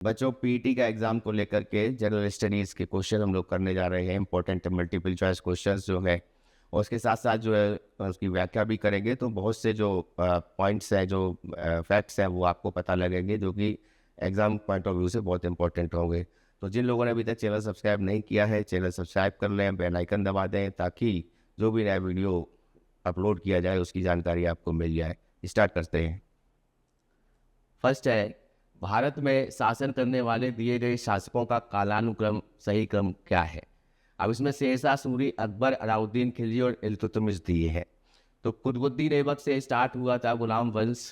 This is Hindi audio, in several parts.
बच्चों पीटी का एग्जाम को लेकर के जनरल स्टडीज़ के क्वेश्चन हम लोग करने जा रहे हैं, इंपॉर्टेंट मल्टीपल चॉइस क्वेश्चंस जो है, और उसके साथ साथ जो है उसकी व्याख्या भी करेंगे। तो बहुत से जो पॉइंट्स हैं, जो फैक्ट्स हैं, वो आपको पता लगेंगे, जो कि एग्जाम पॉइंट ऑफ व्यू से बहुत इंपॉर्टेंट होंगे। तो जिन लोगों ने अभी तक चैनल सब्सक्राइब नहीं किया है, चैनल सब्सक्राइब कर लें, बेल आइकन दबा दें, ताकि जो भी नया वीडियो अपलोड किया जाए उसकी जानकारी आपको मिल जाए। स्टार्ट करते हैं। फर्स्ट है, भारत में शासन करने वाले दिए गए शासकों का कालानुक्रम सही क्रम क्या है। अब इसमें शेरशाह सूरी, अकबर, अलाउद्दीन खिलजी और इल्तुतमिश दिए हैं। तो कुतुबुद्दीन ऐबक से स्टार्ट हुआ था गुलाम वंश,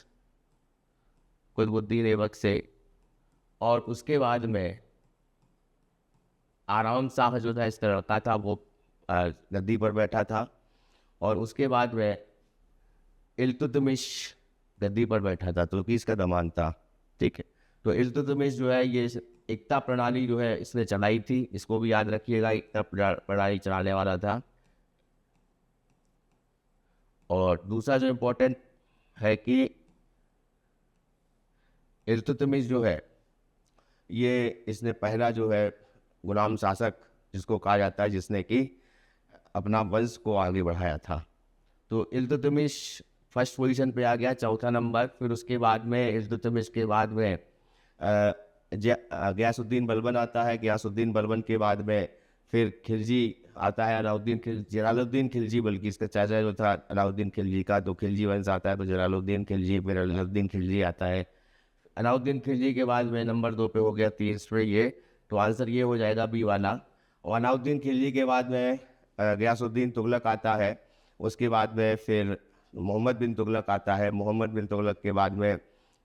कुतुबुद्दीन ऐबक से, और उसके बाद में आराम शाह जो था इसका लड़का था, वो गद्दी पर बैठा था, और उसके बाद में इल्तुतमिश गद्दी पर बैठा था, तो इसका दमान था। ठीक है, तो इल्तुतमिश जो है ये एकता प्रणाली जो है इसने चलाई थी, इसको भी याद रखिएगा, एकता प्रणाली चलाने वाला था। और दूसरा जो इम्पोर्टेंट है कि इल्तुतमिश जो है ये इसने पहला जो है गुलाम शासक जिसको कहा जाता है, जिसने कि अपना वंश को आगे बढ़ाया था। तो इल्तुतमिश फर्स्ट पोजीशन पे आ गया, चौथा नंबर। फिर उसके बाद में इल्तुतमिश के बाद में गयासुद्दीन बलबन आता है। गयासुद्दीन बलबन के बाद में फिर खिलजी आता है, जलालुद्दीन खिलजी, बल्कि इसका चाचा जो था अलाउद्दीन खिलजी का, तो खिलजी वंश आता है, तो जलालुद्दीन खिलजी, फिर अलाउद्दीन खिलजी आता है। अलाउद्दीन खिलजी के बाद में नंबर 2 पे हो गया, 3 पे ये, तो आंसर ये हो जाएगा बी वाला। और अलाउद्दीन खिलजी के बाद में गयासुद्दीन तुगलक आता है। उसके बाद में फिर मोहम्मद बिन तुगलक आता है। मोहम्मद बिन तुगलक के बाद में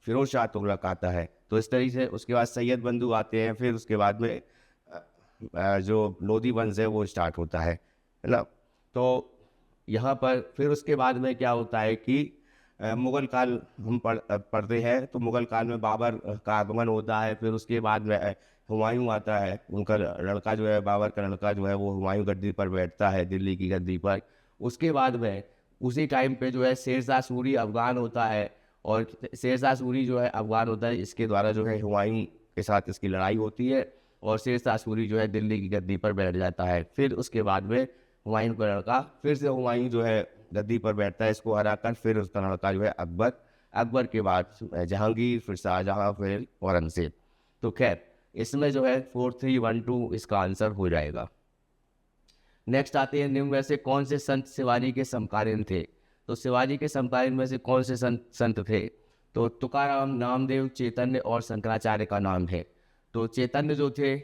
फिरोज शाह तुगलक आता है। तो इस तरीके से उसके बाद सैयद बंधु आते हैं। फिर उसके बाद में जो लोधी वंश है वो स्टार्ट होता है ना। तो यहाँ पर फिर उसके बाद में क्या होता है कि मुगल काल हम पढ़ते हैं, तो मुगल काल में बाबर का आगमन होता है। फिर उसके बाद में हुमायूं आता है, उनका लड़का जो है, बाबर का लड़का जो है, वो हुमायूं गद्दी पर बैठता है, दिल्ली की गद्दी पर। उसके बाद में उसी टाइम पे जो है शेरशाह सूरी अफगान होता है, और शेरशाह सूरी जो है अफगान होता है, इसके द्वारा जो है हुमायूं के साथ इसकी लड़ाई होती है, और शेरशाह सूरी जो है दिल्ली की गद्दी पर बैठ जाता है। फिर उसके बाद में हुमायूं का लड़का, फिर से हुमायूं जो है गद्दी पर बैठता है, इसको हराकर। फिर उसका लड़का जो है अकबर, अकबर के बाद जहांगीर, फिर शाहजहां, फिर औरंगजेब। तो खैर इसमें जो है 4312 इसका आंसर हो जाएगा। नेक्स्ट आते हैं, निम्न में से कौन से संत शिवाजी के समकालीन थे। तो शिवाजी के समकालीन में से कौन से संत थे। तो तुकाराम, नामदेव, चैतन्य और शंकराचार्य का नाम है। तो चैतन्य जो थे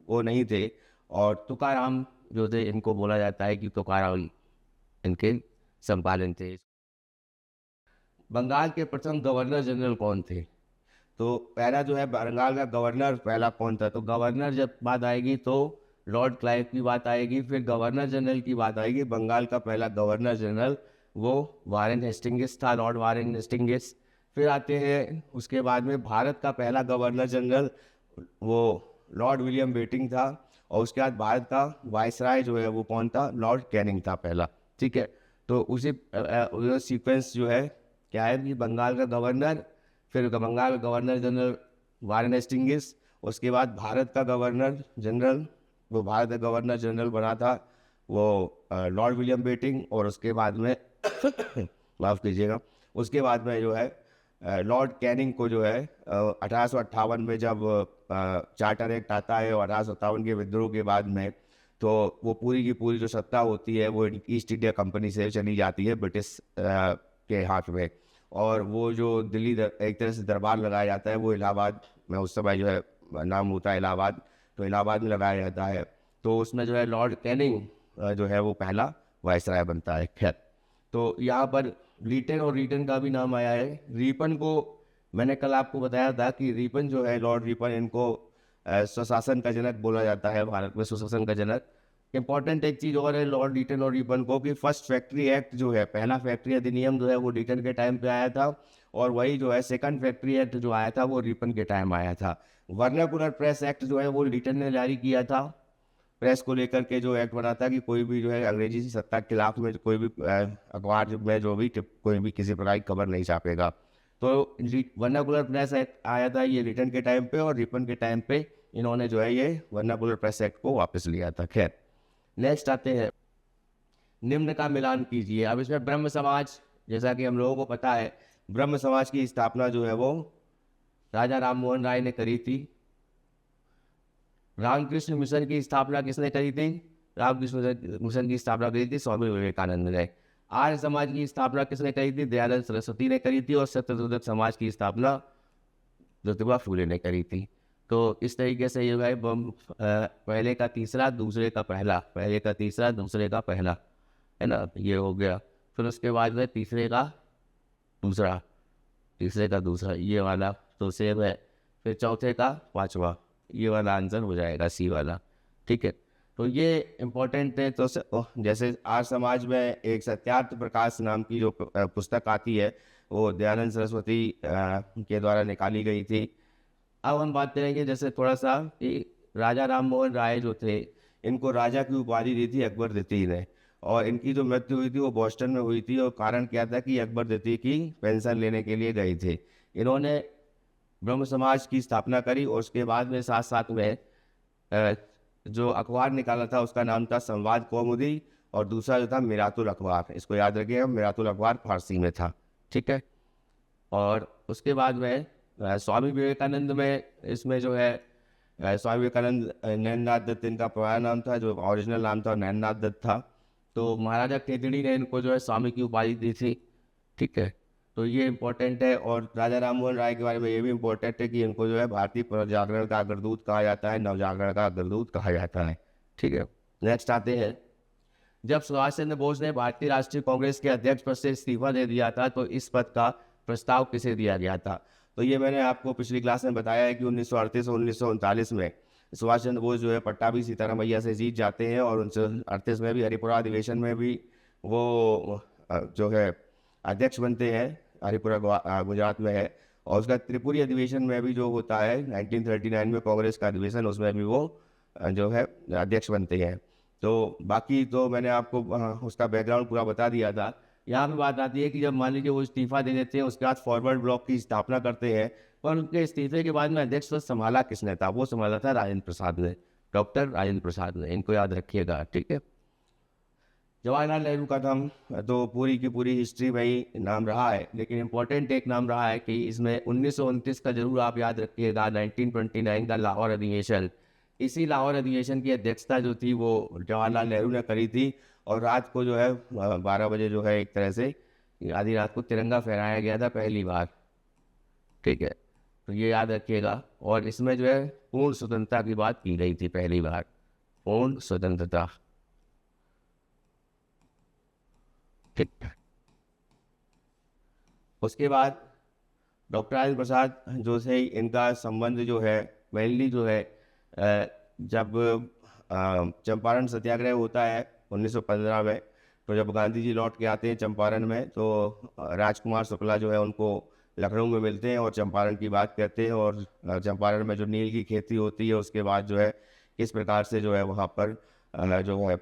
वो नहीं थे, और तुकाराम जो थे, इनको बोला जाता है कि तुकाराम इनके समकालीन थे। बंगाल के प्रथम गवर्नर जनरल कौन थे। तो पहला जो है बंगाल का गवर्नर पहला कौन था। तो गवर्नर जब बात आएगी तो लॉर्ड क्लाइव की बात आएगी। फिर गवर्नर जनरल की बात आएगी, बंगाल का पहला गवर्नर जनरल वो वारेन हेस्टिंग्स था, लॉर्ड वारेन हेस्टिंग्स। फिर आते हैं उसके बाद में भारत का पहला गवर्नर जनरल वो लॉर्ड विलियम बेटिंग था। और उसके बाद भारत का वायसराय जो है वो कौन था, लॉर्ड कैनिंग था पहला। ठीक है, तो उसी सीक्वेंस जो है क्या है कि बंगाल का गवर्नर, फिर बंगाल का गवर्नर जनरल वारेन हेस्टिंग्स, उसके बाद भारत का गवर्नर जनरल, वो भारत का गवर्नर जनरल बना था वो लॉर्ड विलियम बेटिंग। और उसके बाद में माफ़ कीजिएगा, उसके बाद में जो है लॉर्ड कैनिंग को जो है 1858 में जब चार्टर एक्ट आता है, और 1857 के विद्रोह के बाद में, तो वो पूरी की पूरी जो सत्ता होती है वो ईस्ट इंडिया कंपनी से चली जाती है ब्रिटिश के हाथ में। और वो जो दिल्ली एक तरह से दरबार लगाया जाता है, वो इलाहाबाद में उस समय जो है नाम होता है इलाहाबाद, तो इलाहाबाद में लगाया जाता है। तो उसमें जो है लॉर्ड कैनिंग जो है वो पहला वायसराय बनता है। खैर, तो यहाँ पर रीटन और रीटन का भी नाम आया है। रीपन को मैंने कल आपको बताया था कि रीपन जो है, लॉर्ड रीपन, इनको स्वशासन का जनक बोला जाता है, भारत में स्वशासन का जनक। इंपॉर्टेंट एक चीज़ और है लॉर्ड रीटन और रीपन को, कि फर्स्ट फैक्ट्री एक्ट जो है, पहला फैक्ट्री अधिनियम जो है वो रीटन के टाइम पे आया था, और वही जो है सेकंड फैक्ट्री एक्ट जो आया था वो रीपन के टाइम आया था। वर्नाकुलर प्रेस एक्ट जो है वो रीटन ने जारी किया था। प्रेस को लेकर के जो एक्ट बना था कि कोई भी जो है अंग्रेजी सत्ता के खिलाफ में कोई भी अखबार में जो भी कोई भी किसी प्रकार की खबर नहीं छापेगा। तो वर्नाकुलर प्रेस एक्ट आया था ये रिटर्न के टाइम पे, और रिपन के टाइम पे इन्होंने जो है ये वर्नाकुलर प्रेस एक्ट को वापस लिया था। खैर, नेक्स्ट आते हैं, निम्न का मिलान कीजिए। अब इसमें ब्रह्म समाज, जैसा कि हम लोगों को पता है, ब्रह्म समाज की स्थापना जो है वो राजा राम मोहन राय ने करी थी। रामकृष्ण मिशन की स्थापना किसने करी थी? रामकृष्ण मिशन की स्थापना करी थी स्वामी विवेकानंद ने। आर्य समाज की स्थापना किसने करी थी? दयानंद सरस्वती ने करी थी। और सत्यशोधक समाज की स्थापना ज्योतिबा फूले ने करी थी। तो इस तरीके से ये है पहले का तीसरा, दूसरे का पहला, पहले का तीसरा, दूसरे का पहला, है ना, ये हो गया। फिर उसके बाद में तीसरे का दूसरा, तीसरे का दूसरा, ये वाला तो सेम है। फिर चौथे का पांचवा, ये वाला आंसर हो जाएगा सी वाला। ठीक है, तो ये इम्पोर्टेंट है। तो जैसे आर्य समाज में एक सत्यार्थ प्रकाश नाम की जो पुस्तक आती है, वो दयानंद सरस्वती के द्वारा निकाली गई थी। अब हम बात करेंगे जैसे थोड़ा सा कि राजा राम मोहन राय जो थे, इनको राजा की उपाधि दी थी अकबर द्वितीय ने, और इनकी जो मृत्यु हुई थी वो बोस्टन में हुई थी। और कारण क्या था कि अकबर द्वितीय की पेंशन लेने के लिए गए थे। इन्होंने ब्रह्म समाज की स्थापना करी, और उसके बाद में साथ साथ में जो अखबार निकाला था उसका नाम था संवाद कौमुदी, और दूसरा जो था मिरातुल अखबार। इसको याद रखिएगा, मिरातुल अखबार फारसी में था। ठीक है, और उसके बाद में स्वामी विवेकानंद में, इसमें जो है स्वामी विवेकानंद नैननाथ दत्त इनका पुराना नाम था, जो ओरिजिनल नाम था नैननाथ दत्त था। तो महाराजा केतड़ी ने इनको जो है स्वामी की उपाधि दी थी। ठीक है, तो ये इम्पोर्टेंट है। और राजा राममोहन राय के बारे में ये भी इम्पोर्टेंट है कि इनको जो है भारतीय जागरण का अग्रदूत कहा जाता है, नवजागरण का अग्रदूत कहा जाता है। ठीक है, नेक्स्ट आते हैं, जब सुभाष चंद्र बोस ने भारतीय राष्ट्रीय कांग्रेस के अध्यक्ष पद से इस्तीफा दे दिया था, तो इस पद का प्रस्ताव किसे दिया गया था? तो ये मैंने आपको पिछली क्लास में बताया है कि 1938 और 1939 में सुभाष चंद्र बोस जो है पट्टाभी सीतारामैया से जीत जाते हैं, और 1938 में भी हरिपुरा अधिवेशन में भी वो जो है अध्यक्ष बनते हैं। हरिपुरा गुजरात में है। और उसका त्रिपुरी अधिवेशन में भी जो होता है 1939 में कांग्रेस का अधिवेशन, उसमें भी वो जो है अध्यक्ष बनते हैं। तो बाकी तो मैंने आपको उसका बैकग्राउंड पूरा बता दिया था। यहाँ पे बात आती है कि जब मान लीजिए वो इस्तीफा दे देते हैं, उसके बाद फॉरवर्ड ब्लॉक की स्थापना करते हैं, पर उनके इस्तीफे के बाद में अध्यक्ष पद संभाला किसने था? वो संभाला था राजेंद्र प्रसाद ने, डॉक्टर राजेंद्र प्रसाद ने। इनको याद रखिएगा। ठीक है, जवाहरलाल नेहरू का नाम तो पूरी की पूरी हिस्ट्री में ही नाम रहा है, लेकिन इम्पोर्टेंट एक नाम रहा है कि इसमें 1929 का जरूर आप याद रखिएगा, 1929 का लाहौर अधिवेशन। इसी लाहौर अधिवेशन की अध्यक्षता जो थी वो जवाहरलाल नेहरू ने करी थी। और रात को जो है 12 बजे जो है एक तरह से आधी रात को तिरंगा फहराया गया था पहली बार। ठीक है, तो ये याद रखिएगा। और इसमें जो है पूर्ण स्वतंत्रता की बात की गई थी पहली बार, पूर्ण स्वतंत्रता। ठीक है, उसके बाद डॉक्टर राजेंद्र प्रसाद जो से इनका संबंध जो है मेनली जो है जब चंपारण सत्याग्रह होता है 1915 में, तो जब गांधी जी लौट के आते हैं चंपारण में, तो राजकुमार शुक्ला जो है उनको लखनऊ में मिलते हैं और चंपारण की बात करते हैं। और चंपारण में जो नील की खेती होती है उसके बाद जो है किस प्रकार से जो है वहाँ पर जो है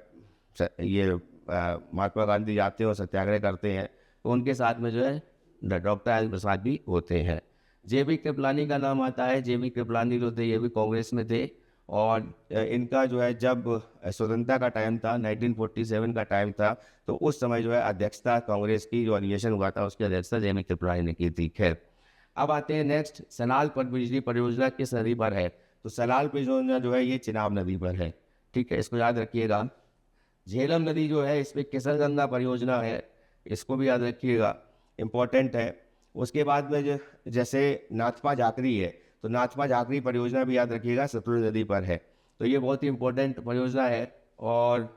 ये महात्मा गांधी जाते हैं और सत्याग्रह करते हैं, तो उनके साथ में जो है डॉक्टर राजेंद्र प्रसाद भी होते हैं। जेबी कृपलानी का नाम आता है। जेबी कृपलानी जो थे ये भी कांग्रेस में थे, और इनका जो है जब स्वतंत्रता का टाइम था 1947 का टाइम था, तो उस समय जो है अध्यक्षता कांग्रेस की जो अधिवेशन हुआ था उसकी अध्यक्षता जेबी कृपलानी ने की थी। खैर, अब आते हैं नेक्स्ट, सनाल पर बिजली परियोजना किस नदी पर है? तो सनाल परियोजना जो है ये चिनाब नदी पर है। ठीक है, इसको याद रखिएगा। झेलम नदी जो है इस पर किशनगंगा परियोजना है, इसको भी याद रखिएगा, इम्पोर्टेंट है। उसके बाद में जैसे नाथपा जाकरी है, तो नाथपा जाकरी परियोजना भी याद रखिएगा, सतलुज नदी पर है। तो ये बहुत ही इम्पोर्टेंट परियोजना है। और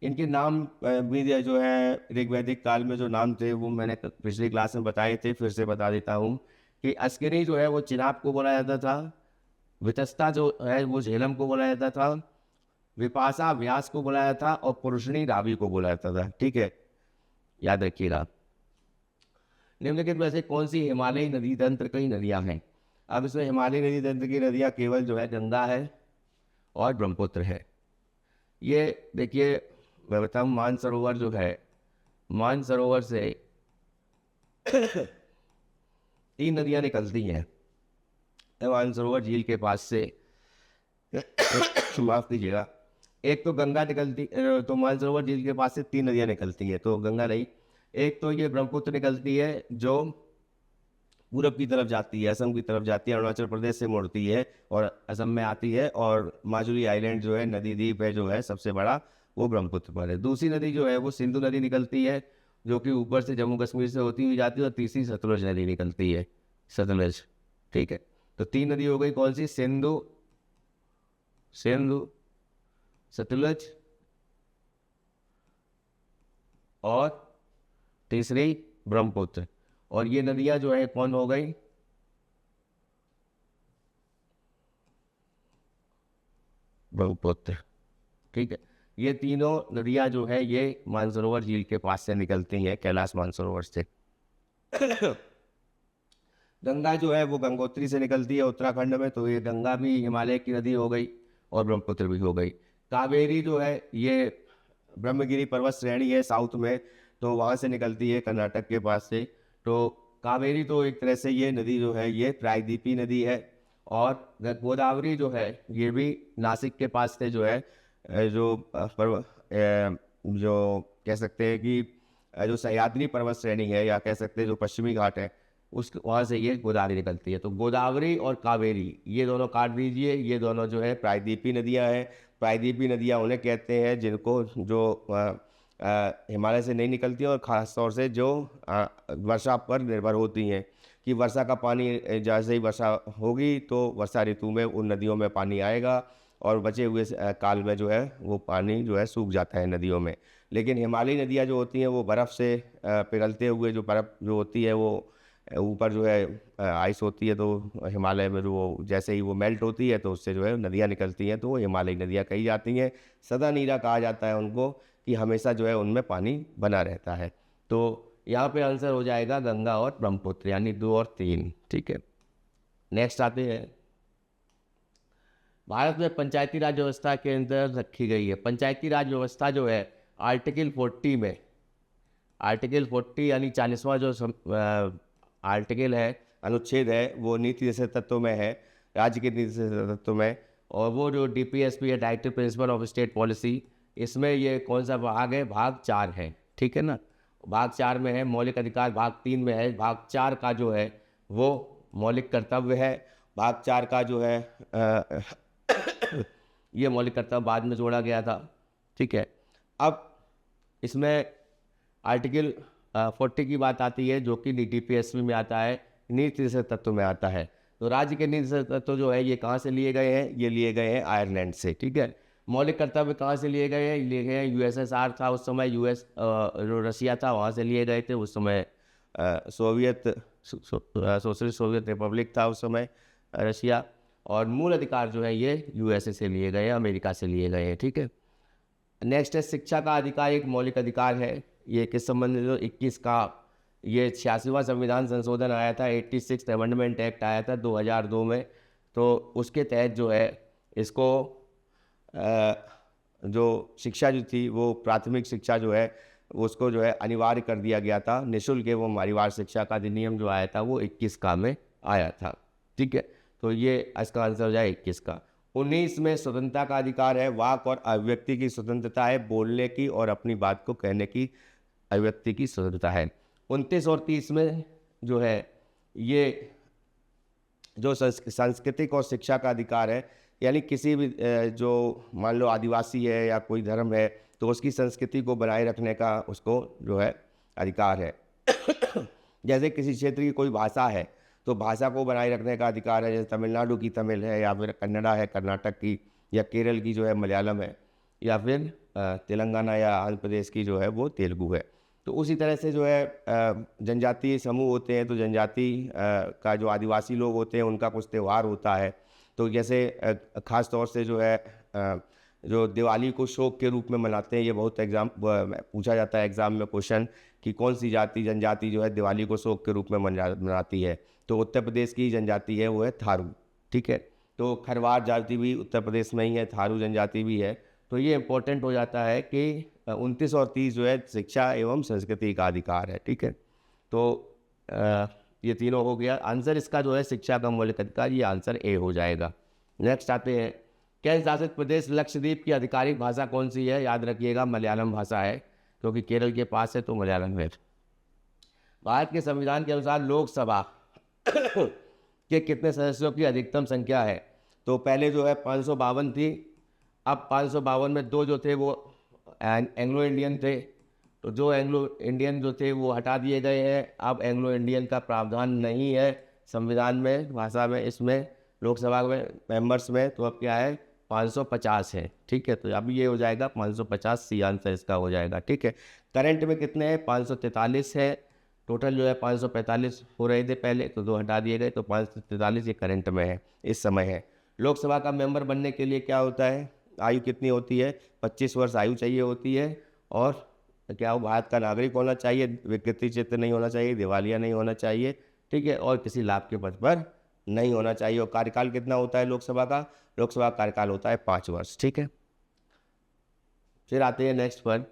इनके नाम भी जो है ऋग्वैदिक काल में जो नाम थे वो मैंने पिछली क्लास में बताए थे, फिर से बता देता हूँ कि अस्किनी जो है वो चिनाब को बोला जाता था, वितस्ता जो है वो झेलम को बोला जाता था, विपाशा व्यास को बुलाया था, और पुरुषनी रावी को बुलाया था। ठीक है, याद रखिएगा। निम्नलिखित में से कौन सी हिमालयी नदी तंत्र की नदियां हैं? अब इसमें हिमालयी नदी तंत्र की नदियां केवल जो है गंगा है और ब्रह्मपुत्र है। ये देखिए, मैं बताऊँ, मानसरोवर जो है, मानसरोवर से 3 नदियाँ निकलती हैं मानसरोवर झील के पास से। माफ कीजिएगा। एक तो गंगा निकलती, तो मानसरोवर झील के पास से 3 नदियाँ निकलती हैं, तो गंगा नहीं। एक तो ये ब्रह्मपुत्र निकलती है जो पूरब की तरफ जाती है, असम की तरफ जाती है, अरुणाचल प्रदेश से मुड़ती है और असम में आती है। और माजुली आइलैंड जो है, नदी द्वीप है जो है सबसे बड़ा, वो ब्रह्मपुत्र पर है। दूसरी नदी जो है वो सिंधु नदी निकलती है, जो कि ऊपर से जम्मू कश्मीर से होती हुई जाती है। और तीसरी सतलुज नदी निकलती है, सतलुज। ठीक है, तो 3 नदी हो गई, कौन सी? सिंधु, सिंधु, सतलुज, और तीसरी ब्रह्मपुत्र। और ये नदियां जो है कौन हो गई? ब्रह्मपुत्र। ठीक है, ये तीनों नदियां जो है ये मानसरोवर झील के पास से निकलती हैं, कैलाश मानसरोवर से। गंगा जो है वो गंगोत्री से निकलती है उत्तराखंड में, तो ये गंगा भी हिमालय की नदी हो गई और ब्रह्मपुत्र भी हो गई। कावेरी जो है ये ब्रह्मगिरी पर्वत श्रेणी है साउथ में, तो वहाँ से निकलती है कर्नाटक के पास से। तो कावेरी तो एक तरह से ये नदी जो है ये प्रायद्वीपीय नदी है। और गोदावरी जो है ये भी नासिक के पास से जो है जो कह सकते हैं कि जो सह्याद्री पर्वत श्रेणी है, या कह सकते हैं जो पश्चिमी घाट है, उस वहाँ से ये गोदावरी निकलती है। तो गोदावरी और कावेरी ये दोनों काट दीजिए, ये दोनों जो है प्रायद्वीपीय नदियाँ हैं। प्रायद्वीपीय नदियाँ उन्हें कहते हैं जिनको जो हिमालय से नहीं निकलती हैं, और ख़ास तौर से जो वर्षा पर निर्भर होती हैं, कि वर्षा का पानी जैसे ही वर्षा होगी तो वर्षा ऋतु में उन नदियों में पानी आएगा, और बचे हुए काल में जो है वो पानी जो है सूख जाता है नदियों में। लेकिन हिमालयी नदियाँ जो होती हैं वो बर्फ़ से पिघलते हुए, जो बर्फ़ जो होती है वो ऊपर जो है आइस होती है, तो हिमालय में जो वो जैसे ही वो मेल्ट होती है तो उससे जो है नदियाँ निकलती हैं, तो वो हिमालयी नदियाँ कही जाती हैं। सदा नीरा कहा जाता है उनको, कि हमेशा जो है उनमें पानी बना रहता है। तो यहाँ पे आंसर हो जाएगा गंगा और ब्रह्मपुत्र, यानी 2 और 3। ठीक है, नेक्स्ट आते हैं। भारत में पंचायती राज व्यवस्था के अंदर रखी गई है। पंचायती राज व्यवस्था जो है आर्टिकल 40 में, आर्टिकल 40 यानी 40वां जो आर्टिकल है, अनुच्छेद है, वो नीति जैसे तत्वों में है, राज्य के नीति जैसे तत्वों में। और वो जो DPSP है, directive principle of state policy, इसमें ये कौन सा भाग है? भाग 4 है। ठीक है ना, भाग 4 में है मौलिक अधिकार, भाग 3 में है। भाग 4 का जो है वो मौलिक कर्तव्य है। भाग 4 का जो है ये मौलिक कर्तव्य बाद में जोड़ा गया था। ठीक है, अब इसमें आर्टिकल 40 की बात आती है, जो कि DPSP में आता है, नीति से तत्व में आता है। तो राज्य के नीति से तत्व जो है ये कहाँ से लिए गए हैं? ये लिए गए हैं आयरलैंड से। ठीक है, मौलिक कर्तव्य कहाँ से लिए गए हैं? लिए गए हैं USSR था उस समय, जो रशिया था वहाँ से लिए गए थे उस समय। सोशलिस्ट सोवियत रिपब्लिक था उस समय रशिया। और मूल अधिकार जो है ये USA से लिए गए हैं, अमेरिका से लिए गए हैं। ठीक है, नेक्स्ट है शिक्षा का अधिकार, एक मौलिक अधिकार है। ये किस संबंधित? 21 का ये 86वां संविधान संशोधन आया था, 86 अमेंडमेंट एक्ट आया था 2002 में। तो उसके तहत जो है इसको जो शिक्षा जो थी वो प्राथमिक शिक्षा जो है उसको जो है अनिवार्य कर दिया गया था, निःशुल्क एवं माहवारी शिक्षा का अधिनियम जो आया था वो 21 का में आया था। ठीक है, तो ये इसका आंसर हो जाए 21 का। 19 में स्वतंत्रता का अधिकार है, वाक और अभिव्यक्ति की स्वतंत्रता है, बोलने की और अपनी बात को कहने की अभिव्यक्ति की स्वतंत्रता है। 29 और 30 में जो है ये जो सांस्कृतिक और शिक्षा का अधिकार है, यानी किसी भी जो मान लो आदिवासी है या कोई धर्म है तो उसकी संस्कृति को बनाए रखने का उसको जो है अधिकार है। जैसे किसी क्षेत्र की कोई भाषा है तो भाषा को बनाए रखने का अधिकार है, जैसे तमिलनाडु की तमिल है, या फिर कन्नड़ा है कर्नाटक की, या केरल की जो है मलयालम है, या फिर तेलंगाना या आंध्र प्रदेश की जो है वो तेलुगु है। तो उसी तरह से जो है जनजातीय समूह होते हैं, तो जनजाति का जो आदिवासी लोग होते हैं उनका कुछ त्यौहार होता है। तो जैसे ख़ास तौर से जो है जो दिवाली को शोक के रूप में मनाते हैं, ये बहुत पूछा जाता है एग्ज़ाम में क्वेश्चन, कि कौन सी जनजाति जो है दिवाली को शोक के रूप में मनाती है। तो उत्तर प्रदेश की जनजाति है वो है थारू। ठीक है, तो खरवार जाति भी उत्तर प्रदेश में ही है, थारू जनजाति भी है। तो ये इम्पोर्टेंट हो जाता है कि 29 और 30 जो है शिक्षा एवं संस्कृति का अधिकार है। ठीक है, तो ये तीनों हो गया आंसर। इसका जो है शिक्षा का मौलिक अधिकार, ये आंसर ए हो जाएगा। नेक्स्ट आते हैं, केंद्र शासित प्रदेश लक्षद्वीप की आधिकारिक भाषा कौन सी है? याद रखिएगा मलयालम भाषा है, क्योंकि केरल के पास है तो मलयालम है। भारत के संविधान के अनुसार लोकसभा के कितने सदस्यों की अधिकतम संख्या है? तो पहले जो है 552 थी, अब 552 में दो जो थे वो एंग्लो इंडियन थे, तो जो एंग्लो इंडियन जो थे वो हटा दिए गए हैं। अब एंग्लो इंडियन का प्रावधान नहीं है संविधान में, भाषा में, इसमें लोकसभा में मेंबर्स में। तो अब क्या है, 550 है। ठीक है, तो अब ये हो जाएगा 550, सी आंसर इसका हो जाएगा। ठीक है, करंट में कितने हैं? 543 है। टोटल जो है 545 हो रहे थे पहले, तो दो हटा दिए गए, तो 543 ये करंट में है, इस समय है। लोकसभा का मेंबर बनने के लिए क्या होता है, आयु कितनी होती है? 25 वर्ष आयु चाहिए होती है। और क्या वो भारत का नागरिक होना चाहिए, विकृति चित्त नहीं होना चाहिए, दिवालिया नहीं होना चाहिए। ठीक है, और किसी लाभ के पद पर नहीं होना चाहिए। और कार्यकाल कितना होता है लोकसभा का? लोकसभा कार्यकाल होता है 5 वर्ष। ठीक है, फिर आते हैं नेक्स्ट पर,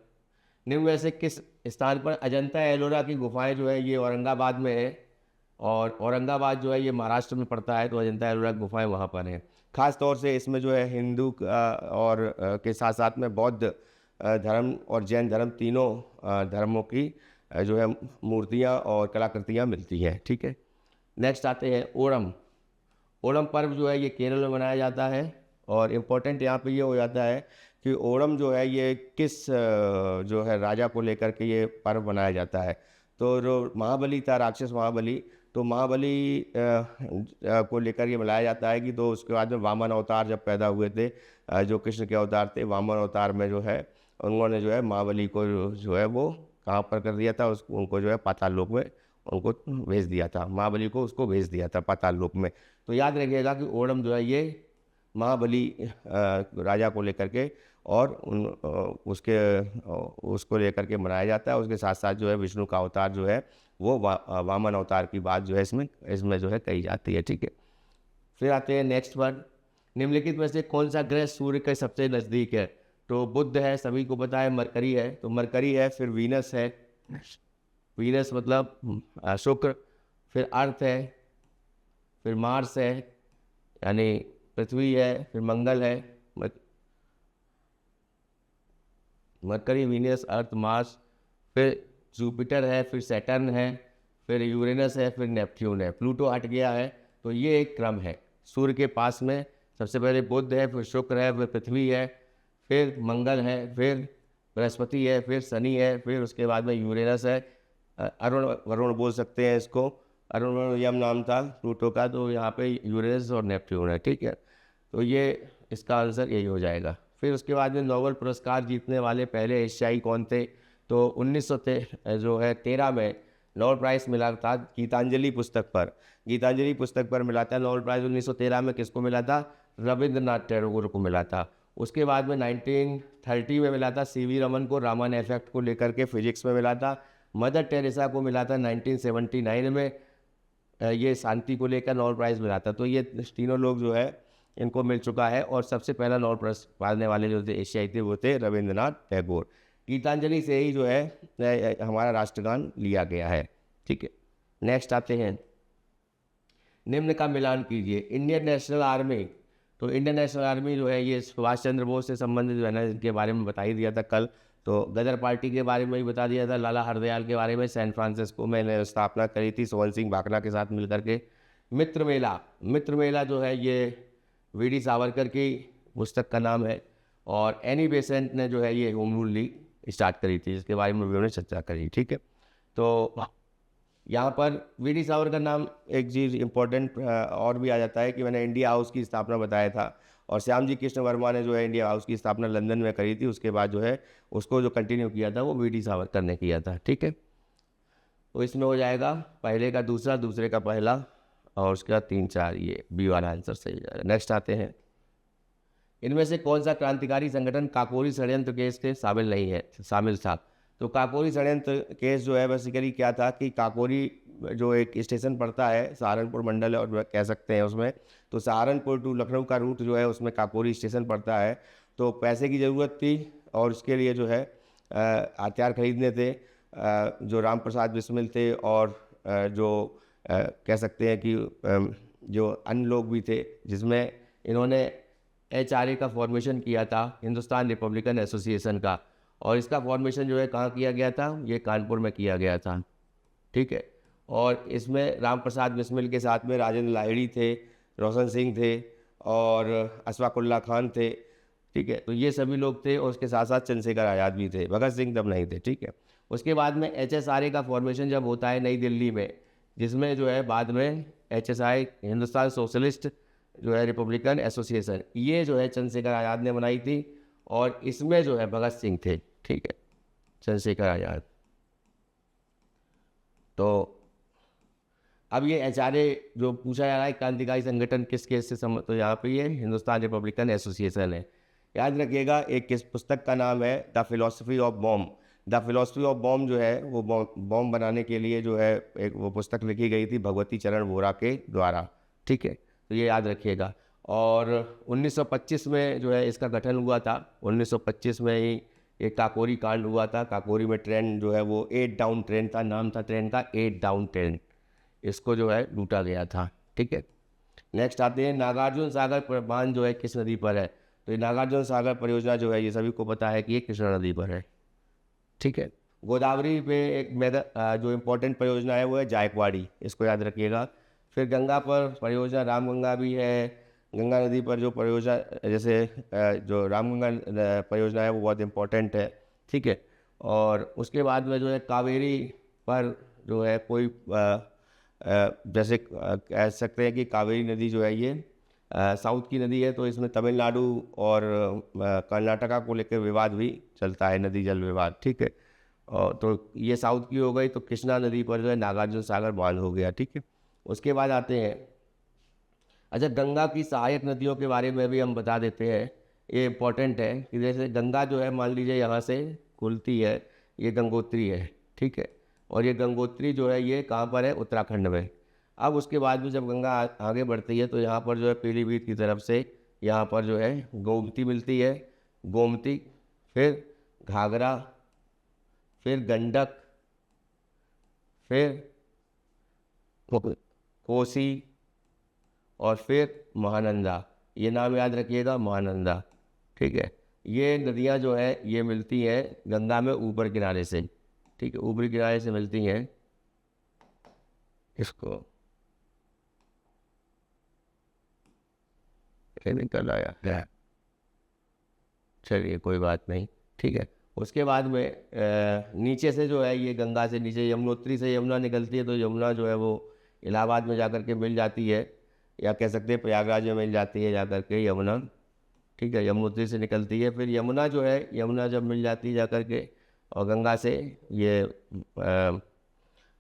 निम्न में से किस स्थान पर अजंता एलोरा की गुफाएं जो है ये औरंगाबाद में है, और औरंगाबाद जो है ये महाराष्ट्र में पड़ता है, तो अजंता एलोरा की गुफाएं वहाँ पर हैं। खास तौर से इसमें जो है हिंदू और के साथ साथ में बौद्ध धर्म और जैन धर्म, तीनों धर्मों की जो है मूर्तियाँ और कलाकृतियाँ मिलती हैं। ठीक है, नेक्स्ट आते हैं ओणम। ओणम पर्व जो है ये केरल में मनाया जाता है, और इम्पोर्टेंट यहाँ पे ये हो जाता है कि ओणम जो है ये किस जो है राजा को लेकर के ये पर्व मनाया जाता है। तो जो महाबली था, राक्षस महाबली, तो महाबली को लेकर ये मनाया जाता है कि तो उसके बाद में वामन अवतार जब पैदा हुए थे, जो कृष्ण के अवतार थे, वामन अवतार में जो है उन्होंने जो है महाबली को जो है वो कहाँ पर कर दिया था, उनको जो है पाताल लोक में उनको भेज दिया था, महाबली को उसको भेज दिया था पाताल लोक में। तो याद रखिएगा कि ओणम जो है ये महाबली राजा को लेकर के और उसको लेकर के मनाया जाता है। उसके साथ साथ जो है विष्णु का अवतार जो है वो वामन अवतार की बात जो है इसमें जो है कही जाती है। ठीक है, फिर आते हैं नेक्स्ट पर, निम्नलिखित में से कौन सा ग्रह सूर्य के सबसे नज़दीक है? तो बुध है, सभी को पता है। मरकरी है, तो मरकरी है, फिर वीनस है, वीनस मतलब शुक्र, फिर अर्थ है, फिर मार्स है यानी पृथ्वी है, फिर मंगल है। मरकरी, वीनस, अर्थ, मार्स, फिर जुपिटर है, फिर सैटर्न है, फिर यूरेनस है, फिर नेपट्यून है। प्लूटो हट गया है। तो ये एक क्रम है, सूर्य के पास में सबसे पहले बुध है, फिर शुक्र है, फिर पृथ्वी है, फिर मंगल है, फिर बृहस्पति है, फिर शनि है, फिर उसके बाद में यूरेनस है। अरुण वरुण बोल सकते हैं इसको, अरुण वरुण यम नाम था प्लूटो का, तो यहाँ पे यूरेनस और नेपट्यून है। ठीक है, तो ये इसका आंसर यही हो जाएगा। फिर उसके बाद में नोबेल पुरस्कार जीतने वाले पहले एशियाई कौन थे? तो 1913 में नोबेल प्राइज़ मिला था गीतांजलि पुस्तक पर। गीतांजलि पुस्तक पर मिला था नोबेल प्राइज़ 1913 में। किसको मिला था? रविंद्रनाथ टैगोर को मिला था। उसके बाद में 1930 में मिला था सीवी रमन को, रामन इफेक्ट को लेकर के फिजिक्स में मिला था। मदर टेरेसा को मिला था 1979 में, ये शांति को लेकर नोबेल प्राइज़ मिला था। तो ये तीनों लोग जो है इनको मिल चुका है। और सबसे पहला नोबेल प्राइज़ पाने वाले जो थे एशियाई थे वो थे रविंद्रनाथ टैगोर। गीतांजलि से ही जो है हमारा राष्ट्रगान लिया गया है। ठीक है, नेक्स्ट आते हैं, निम्न का मिलान कीजिए। इंडियन नेशनल आर्मी, तो इंडियन नेशनल आर्मी जो है ये सुभाष चंद्र बोस से संबंधित जो है ना, इनके बारे में बता ही दिया था कल। तो गदर पार्टी के बारे में भी बता दिया था, लाला हरदयाल के बारे में, सैन फ्रांसिस्को में इन्होंने स्थापना करी थी सोहन सिंह भाखड़ा के साथ मिलकर के। मित्र मेला, मित्र मेला जो है ये वी.डी. सावरकर की पुस्तक का नाम है, और एनी बेसेंट ने जो है ये होम रूल लीग स्टार्ट करी थी, जिसके बारे में भी उन्होंने चर्चा करी। ठीक है, तो यहाँ पर वी.डी. सावरकर नाम एक चीज़ इम्पोर्टेंट और भी आ जाता है कि मैंने इंडिया हाउस की स्थापना बताया था, और श्याम जी कृष्ण वर्मा ने जो है इंडिया हाउस की स्थापना लंदन में करी थी। उसके बाद जो है उसको जो कंटिन्यू किया था वो वी.डी. सावरकर ने किया था। ठीक है, तो इसमें हो जाएगा पहले का दूसरा, दूसरे का पहला, और उसके बाद 3 4, ये बी वाला आंसर सही हो जाएगा। नेक्स्ट आते हैं, इनमें से कौन सा क्रांतिकारी संगठन काकोरी षड्यंत्र केस के शामिल था? तो काकोरी षड्यंत्र केस जो है बेसिकली क्या था कि काकोरी जो एक स्टेशन पड़ता है सहारनपुर मंडल और कह सकते हैं उसमें, तो सहारनपुर टू लखनऊ का रूट जो है उसमें काकोरी स्टेशन पड़ता है। तो पैसे की ज़रूरत थी और उसके लिए जो है हथियार खरीदने थे। जो राम प्रसाद बिस्मिल थे और जो कह सकते हैं कि जो अन्य लोग भी थे, जिसमें इन्होंने HRA का फॉर्मेशन किया था, हिंदुस्तान रिपब्लिकन एसोसिएशन का। और इसका फॉर्मेशन जो है कहाँ किया गया था, ये कानपुर में किया गया था, ठीक है। और इसमें राम प्रसाद बिस्मिल के साथ में राजेंद्र लाहिड़ी थे, रोशन सिंह थे और अशफाकुल्ला खान थे, ठीक है। तो ये सभी लोग थे और उसके साथ साथ चंद्रशेखर आज़ाद भी थे, भगत सिंह तब नहीं थे, ठीक है। उसके बाद में HSRA का फॉर्मेशन जब होता है नई दिल्ली में, जिसमें जो है बाद में HSI हिंदुस्तान सोशलिस्ट जो है रिपब्लिकन एसोसिएशन, ये जो है चंद्रशेखर आज़ाद ने बनाई थी और इसमें जो है भगत सिंह थे, ठीक है, चंद्रशेखर आज़ाद। तो अब ये HRA जो पूछा जा रहा है क्रांतिकारी संगठन किस केस से संबंध, तो यहाँ पे ये हिंदुस्तान रिपब्लिकन एसोसिएशन है। याद रखिएगा, एक किस पुस्तक का नाम है the philosophy of bomb. The philosophy of bomb जो है वो बॉम्ब बनाने के लिए जो है एक वो पुस्तक लिखी गई थी भगवती चरण वोरा के द्वारा, ठीक है। तो ये याद रखिएगा। और 1925 में जो है इसका गठन हुआ था। 1925 में ही एक काकोरी कांड हुआ था। काकोरी में ट्रेन जो है वो 8 डाउन ट्रेन था, नाम था ट्रेन का 8 डाउन ट्रेन, इसको जो है लूटा गया था, ठीक है। नेक्स्ट आते हैं नागार्जुन सागर बांध जो है किस नदी पर है, तो ये नागार्जुन सागर परियोजना जो है ये सभी को पता है कि ये कृष्णा नदी पर है, ठीक है। गोदावरी पे एक मेगा जो इम्पोर्टेंट परियोजना है वो है जायकवाड़ी, इसको याद रखिएगा। फिर गंगा पर परियोजना रामगंगा भी है। गंगा नदी पर जो परियोजना जैसे जो रामगंगा परियोजना है वो बहुत इम्पोर्टेंट है, ठीक है। और उसके बाद में जो है कावेरी पर जो है कोई जैसे कह सकते हैं कि कावेरी नदी जो है ये साउथ की नदी है, तो इसमें तमिलनाडु और कर्नाटका को लेकर विवाद भी चलता है, नदी जल विवाद, ठीक है। और तो ये साउथ की हो गई। तो कृष्णा नदी पर जो है नागार्जुन सागर बांध हो गया, ठीक है। उसके बाद आते हैं, अच्छा गंगा की सहायक नदियों के बारे में भी हम बता देते हैं। ये इम्पोर्टेंट है कि जैसे गंगा जो है मान लीजिए यहाँ से खुलती है, ये गंगोत्री है, ठीक है। और ये गंगोत्री जो है ये कहाँ पर है, उत्तराखंड में। अब उसके बाद में जब गंगा आगे बढ़ती है तो यहाँ पर जो है पीलीभीत की तरफ से यहाँ पर जो है गोमती मिलती है, गोमती, फिर घाघरा, फिर गंडक, फिर कोसी और फिर महानंदा। ये नाम याद रखिएगा, महानंदा, ठीक है। ये नदियाँ जो है ये मिलती हैं गंगा में ऊपर किनारे से, ठीक है, ऊपरी किनारे से मिलती हैं। इसको निकल आया, चलिए कोई बात नहीं, ठीक है। उसके बाद में नीचे से जो है ये गंगा से नीचे यमुनोत्री से यमुना निकलती है, तो यमुना जो है वो इलाहाबाद में जाकर के मिल जाती है, या कह सकते हैं प्रयागराज में मिल जाती है जाकर के यमुना, ठीक है। यमुनोत्री से निकलती है, फिर यमुना जो है यमुना जब मिल जाती है जाकर के और गंगा से ये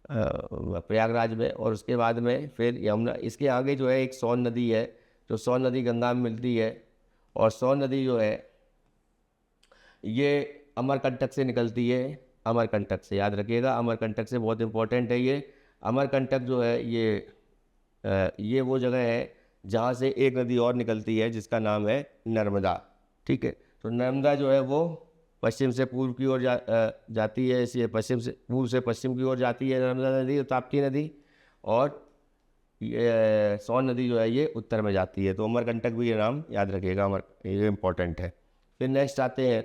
प्रयागराज में, और उसके बाद में फिर यमुना, इसके आगे जो है एक सोन नदी है, जो सोन नदी गंगा में मिलती है। और सोन नदी जो है ये अमरकंटक से निकलती है, अमरकंटक से, याद रखिएगा अमरकंटक से, बहुत इंपॉर्टेंट है ये। अमरकंटक जो है ये वो जगह है जहाँ से एक नदी और निकलती है जिसका नाम है नर्मदा, ठीक है। तो नर्मदा जो है वो पश्चिम से पूर्व की ओर जाती है, इसलिए पश्चिम से पूर्व से पश्चिम की ओर जाती है नर्मदा नदी, ताप्ती नदी। और ये सोन नदी जो है ये उत्तर में जाती है। तो अमरकंटक भी ये नाम याद रखिएगा, ये इम्पोर्टेंट है। फिर नेक्स्ट आते हैं,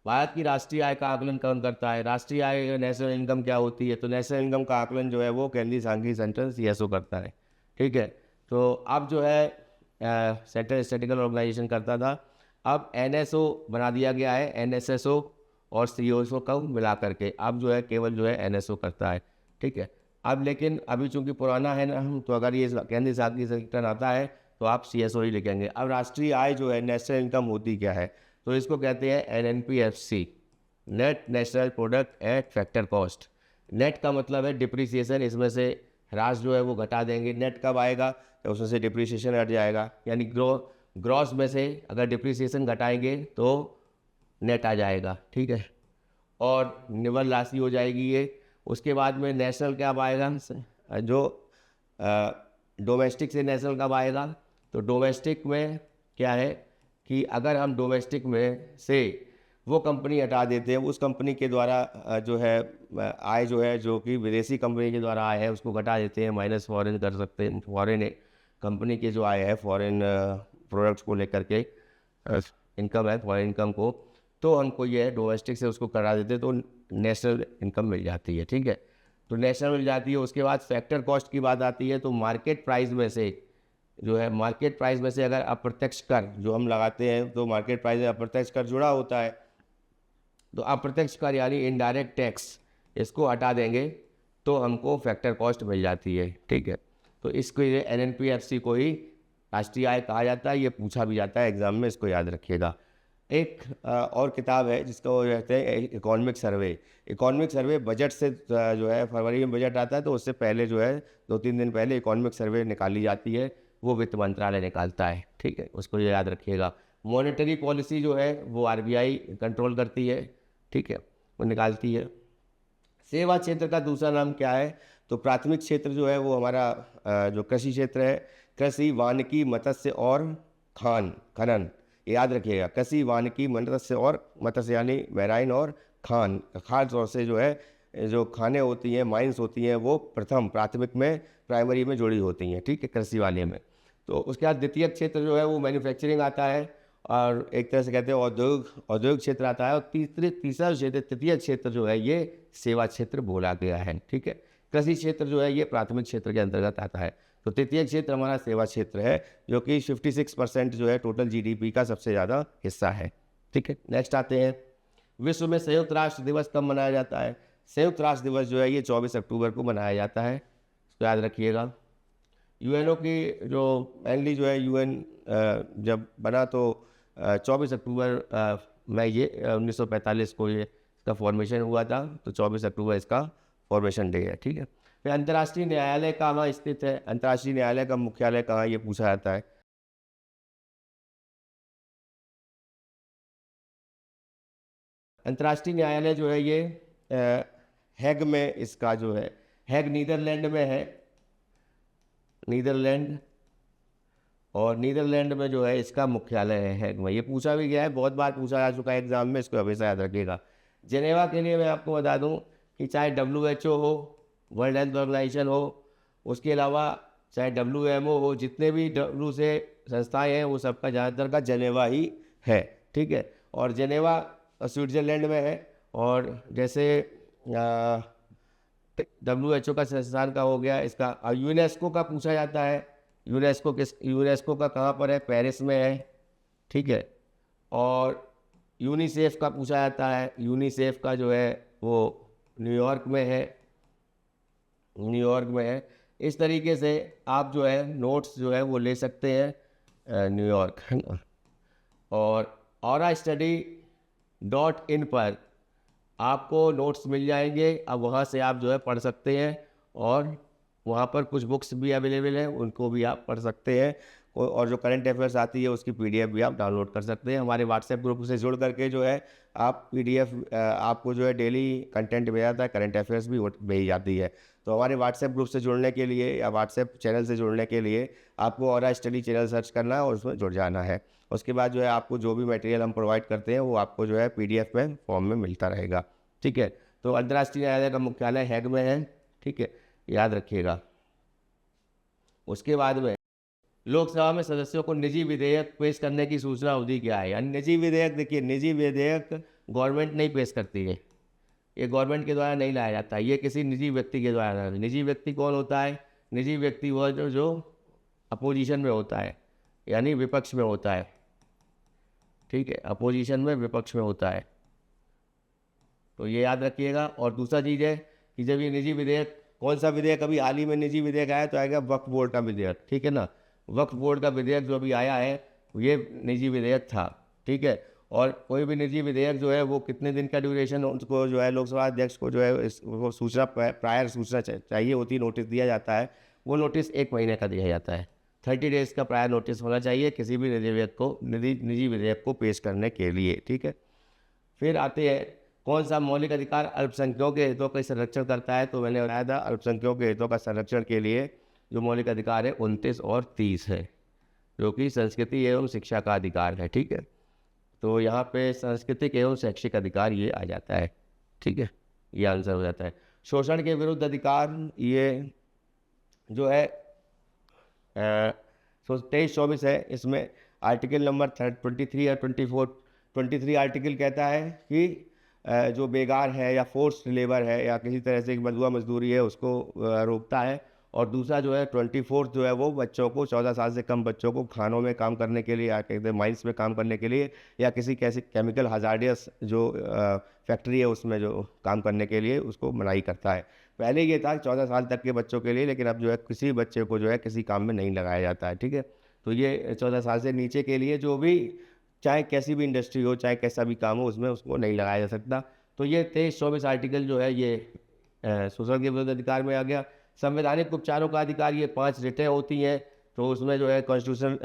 भारत की राष्ट्रीय आय का आकलन कौन करता है। राष्ट्रीय आय नेशनल इनकम क्या होती है, तो नेशनल इनकम का आकलन जो है वो केंद्रीय सांख्यिकी संगठन CSO करता है, ठीक है। तो अब जो है सेंट्रल स्टैटिस्टिकल ऑर्गेनाइजेशन करता था, अब NSO बना दिया गया है, NSSO और CSO को मिला करके अब जो है केवल जो है NSO करता है, ठीक है। अब लेकिन अभी चूंकि पुराना है ना, तो अगर ये केंद्रीय सांख्यिकी संगठन आता है तो आप CSO ही लिखेंगे। अब राष्ट्रीय आय जो है नेशनल इनकम होती क्या है, तो इसको कहते हैं NNPFC, net national product at factor cost. Net का मतलब है डिप्रिसिएशन, इसमें से ह्रास जो है वो घटा देंगे। नेट कब आएगा, तो उसमें से डिप्रिसिएशन हट जाएगा, यानी ग्रॉस में से अगर डिप्रिसिएशन घटाएंगे तो नेट आ जाएगा, ठीक है, और निवल राशि हो जाएगी ये। उसके बाद में नेशनल कब आएगा, जो डोमेस्टिक से नेशनल कब आएगा, तो डोमेस्टिक में क्या है कि अगर हम डोमेस्टिक में से वो कंपनी हटा देते हैं। उस कंपनी के द्वारा जो है आय जो है, जो कि विदेशी कंपनी के द्वारा आय है, उसको घटा देते हैं, माइनस फॉरेन कर सकते हैं। फॉरेन कंपनी की जो आय है, फॉरेन प्रोडक्ट्स को लेकर के इनकम है, फॉरेन इनकम को, तो हमको ये है डोमेस्टिक से उसको करा देते हैं, तो नेशनल इनकम मिल जाती है। ठीक है, तो नेशनल मिल जाती है। उसके बाद फैक्टर कॉस्ट की बात आती है, तो मार्केट प्राइस में से जो है, मार्केट प्राइस में से अगर अप्रत्यक्ष कर जो हम लगाते हैं, तो मार्केट प्राइस में अप्रत्यक्ष कर जुड़ा होता है, तो अप्रत्यक्ष कर यानी इनडायरेक्ट टैक्स, इसको हटा देंगे तो हमको फैक्टर कॉस्ट मिल जाती है। ठीक है, तो इसको ये NNPFC को ही राष्ट्रीय आय कहा जाता है। ये पूछा भी जाता है एग्जाम में, इसको याद रखिएगा। एक और किताब है जिसको वो कहते हैं economic survey. Economic survey budget से जो है, फरवरी में बजट आता है तो उससे पहले जो है 2-3 दिन पहले इकोनॉमिक सर्वे निकाली जाती है, वो वित्त मंत्रालय निकालता है। ठीक है, उसको ये याद रखिएगा। मॉनेटरी पॉलिसी जो है वो RBI कंट्रोल करती है। ठीक है, वो निकालती है। सेवा क्षेत्र का दूसरा नाम क्या है? तो प्राथमिक क्षेत्र जो है वो हमारा जो कृषि क्षेत्र है, कृषि, वानिकी, मत्स्य और खनन, याद रखिएगा। कृषि, वानिकी, मत्स्य और मत्स्य यानी मैराइन और खास तौर से जो है, जो खाने होती हैं, माइंस होती हैं, वो प्राथमिक में, प्राइमरी में जुड़ी होती हैं। ठीक है, कृषि वाले में। तो उसके बाद द्वितीय क्षेत्र जो है वो मैन्युफैक्चरिंग आता है, और एक तरह से कहते हैं औद्योगिक क्षेत्र आता है। और तीसरा क्षेत्र, तृतीय क्षेत्र जो है, ये सेवा क्षेत्र बोला गया है। ठीक है, कृषि क्षेत्र जो है ये प्राथमिक क्षेत्र के अंतर्गत आता है। तो तृतीय क्षेत्र हमारा सेवा क्षेत्र है, जो कि 56% जो है टोटल GDP का सबसे ज़्यादा हिस्सा है। ठीक है, नेक्स्ट आते हैं, विश्व में संयुक्त राष्ट्र दिवस कब मनाया जाता है? संयुक्त राष्ट्र दिवस जो है ये 24 अक्टूबर को मनाया जाता है, इसको याद रखिएगा। UNO की जो मेनली जो है, UN जब बना तो 24 अक्टूबर में ये 1945 को ये इसका फॉर्मेशन हुआ था, तो 24 अक्टूबर इसका फॉर्मेशन डे है। ठीक है, फिर अंतर्राष्ट्रीय न्यायालय कहाँ स्थित है? अंतर्राष्ट्रीय न्यायालय का मुख्यालय कहाँ, ये पूछा जाता है। अंतर्राष्ट्रीय न्यायालय जो है ये हैग में, इसका जो है हैग नीदरलैंड में है, नीदरलैंड। और नीदरलैंड में जो है इसका मुख्यालय है हैग में। ये पूछा भी गया है, बहुत बार पूछा जा चुका है एग्जाम में, इसको हमेशा याद रखिएगा। जेनेवा के लिए मैं आपको बता दूं कि चाहे WHO हो, वर्ल्ड हेल्थ ऑर्गेनाइजेशन हो, उसके अलावा चाहे WMO हो, जितने भी W से संस्थाएं हैं, वो सबका ज़्यादातर का जेनेवा ही है। ठीक है, और जेनेवा स्विट्ज़रलैंड में है। और जैसे WHO का संस्थान का हो गया, इसका यूनेस्को का पूछा जाता है। यूनेस्को का कहाँ पर है? पेरिस में है। ठीक है, और यूनिसेफ का पूछा जाता है। यूनिसेफ का जो है वो न्यूयॉर्क में है, न्यूयॉर्क में है। इस तरीके से आप जो है नोट्स जो है वो ले सकते हैं न्यूयॉर्क, है ना। और aurastudy.in पर आपको नोट्स मिल जाएंगे, अब वहाँ से आप जो है पढ़ सकते हैं, और वहाँ पर कुछ बुक्स भी अवेलेबल हैं, उनको भी आप पढ़ सकते हैं। और जो करंट अफेयर्स आती है उसकी PDF भी आप डाउनलोड कर सकते हैं। हमारे व्हाट्सएप ग्रुप से जुड़ करके जो है आप PDF आपको जो है डेली कंटेंट भेजा जाता है, करंट अफेयर्स भी भेजी जाती है। तो हमारे व्हाट्सएप ग्रुप से जुड़ने के लिए या व्हाट्सएप चैनल से जुड़ने के लिए आपको और स्टडी चैनल सर्च करना है और उसमें जुड़ जाना है। उसके बाद जो है आपको जो भी मटेरियल हम प्रोवाइड करते हैं वो आपको जो है PDF में फॉर्म में मिलता रहेगा। ठीक है, तो अंतर्राष्ट्रीय न्यायालय का मुख्यालय हैग में है। ठीक है, याद रखिएगा। उसके बाद में लोकसभा में सदस्यों को निजी विधेयक पेश करने की सूचना अवधि क्या है? यानी निजी विधेयक, देखिए निजी विधेयक गवर्नमेंट नहीं पेश करती है, ये गवर्नमेंट के द्वारा नहीं लाया जाता, ये किसी निजी व्यक्ति के द्वारा। निजी व्यक्ति कौन होता है? निजी व्यक्ति वो जो अपोजिशन में होता है, यानी विपक्ष में होता है। ठीक है, अपोजिशन में, विपक्ष में होता है, तो ये याद रखिएगा। और दूसरा चीज़ है कि जब ये निजी विधेयक, कौन सा विधेयक अभी हाल ही में निजी विधेयक आया, तो आएगा वक्फ बोर्ड का विधेयक। ठीक है ना, वक्फ बोर्ड का विधेयक जो अभी आया है ये निजी विधेयक था। ठीक है, और कोई भी निजी विधेयक जो है वो कितने दिन का ड्यूरेशन उसको जो है लोकसभा अध्यक्ष को जो है वो सूचना, प्रायर सूचना चाहिए होती है, नोटिस दिया जाता है। वो नोटिस 1 महीने का दिया जाता है, 30 डेज़ का प्रायर नोटिस होना चाहिए किसी भी निजी विधेयक को पेश करने के लिए। ठीक है, फिर आते हैं कौन सा मौलिक अधिकार अल्पसंख्यकों के हितों का संरक्षण करता है? तो मैंने बताया था अल्पसंख्यकों के हितों का संरक्षण के लिए जो मौलिक अधिकार है 29 और 30 है, जो कि संस्कृति एवं शिक्षा का अधिकार है। ठीक है, तो यहाँ पे सांस्कृतिक एवं शैक्षिक अधिकार ये आ जाता है, ठीक है, ये आंसर हो जाता है। शोषण के विरुद्ध अधिकार ये जो है 23-24 है, इसमें आर्टिकल नंबर 23 या 24, 23 आर्टिकल कहता है कि जो बेकार है या फोर्स लेबर है या किसी तरह से बंधुआ मजदूरी है उसको रोकता है। और दूसरा जो है 24 जो है वो बच्चों को 14 साल से कम बच्चों को खानों में काम करने के लिए या कहते हैं माइंस में काम करने के लिए या किसी कैसे केमिकल हजार्डियस जो फैक्ट्री है उसमें जो काम करने के लिए उसको मनाही करता है। पहले ये था 14 साल तक के बच्चों के लिए, लेकिन अब जो है किसी बच्चे को जो है किसी काम में नहीं लगाया जाता है, ठीक है। तो ये 14 साल से नीचे के लिए जो भी चाहे कैसी भी इंडस्ट्री हो चाहे कैसा भी काम हो उसमें उसको नहीं लगाया जा सकता। तो ये 23-24 आर्टिकल जो है ये शोषण के विरुद्ध अधिकार में आ गया। संवैधानिक उपचारों का अधिकार ये 5 रिटें होती हैं, तो उसमें जो है कॉन्स्टिट्यूशन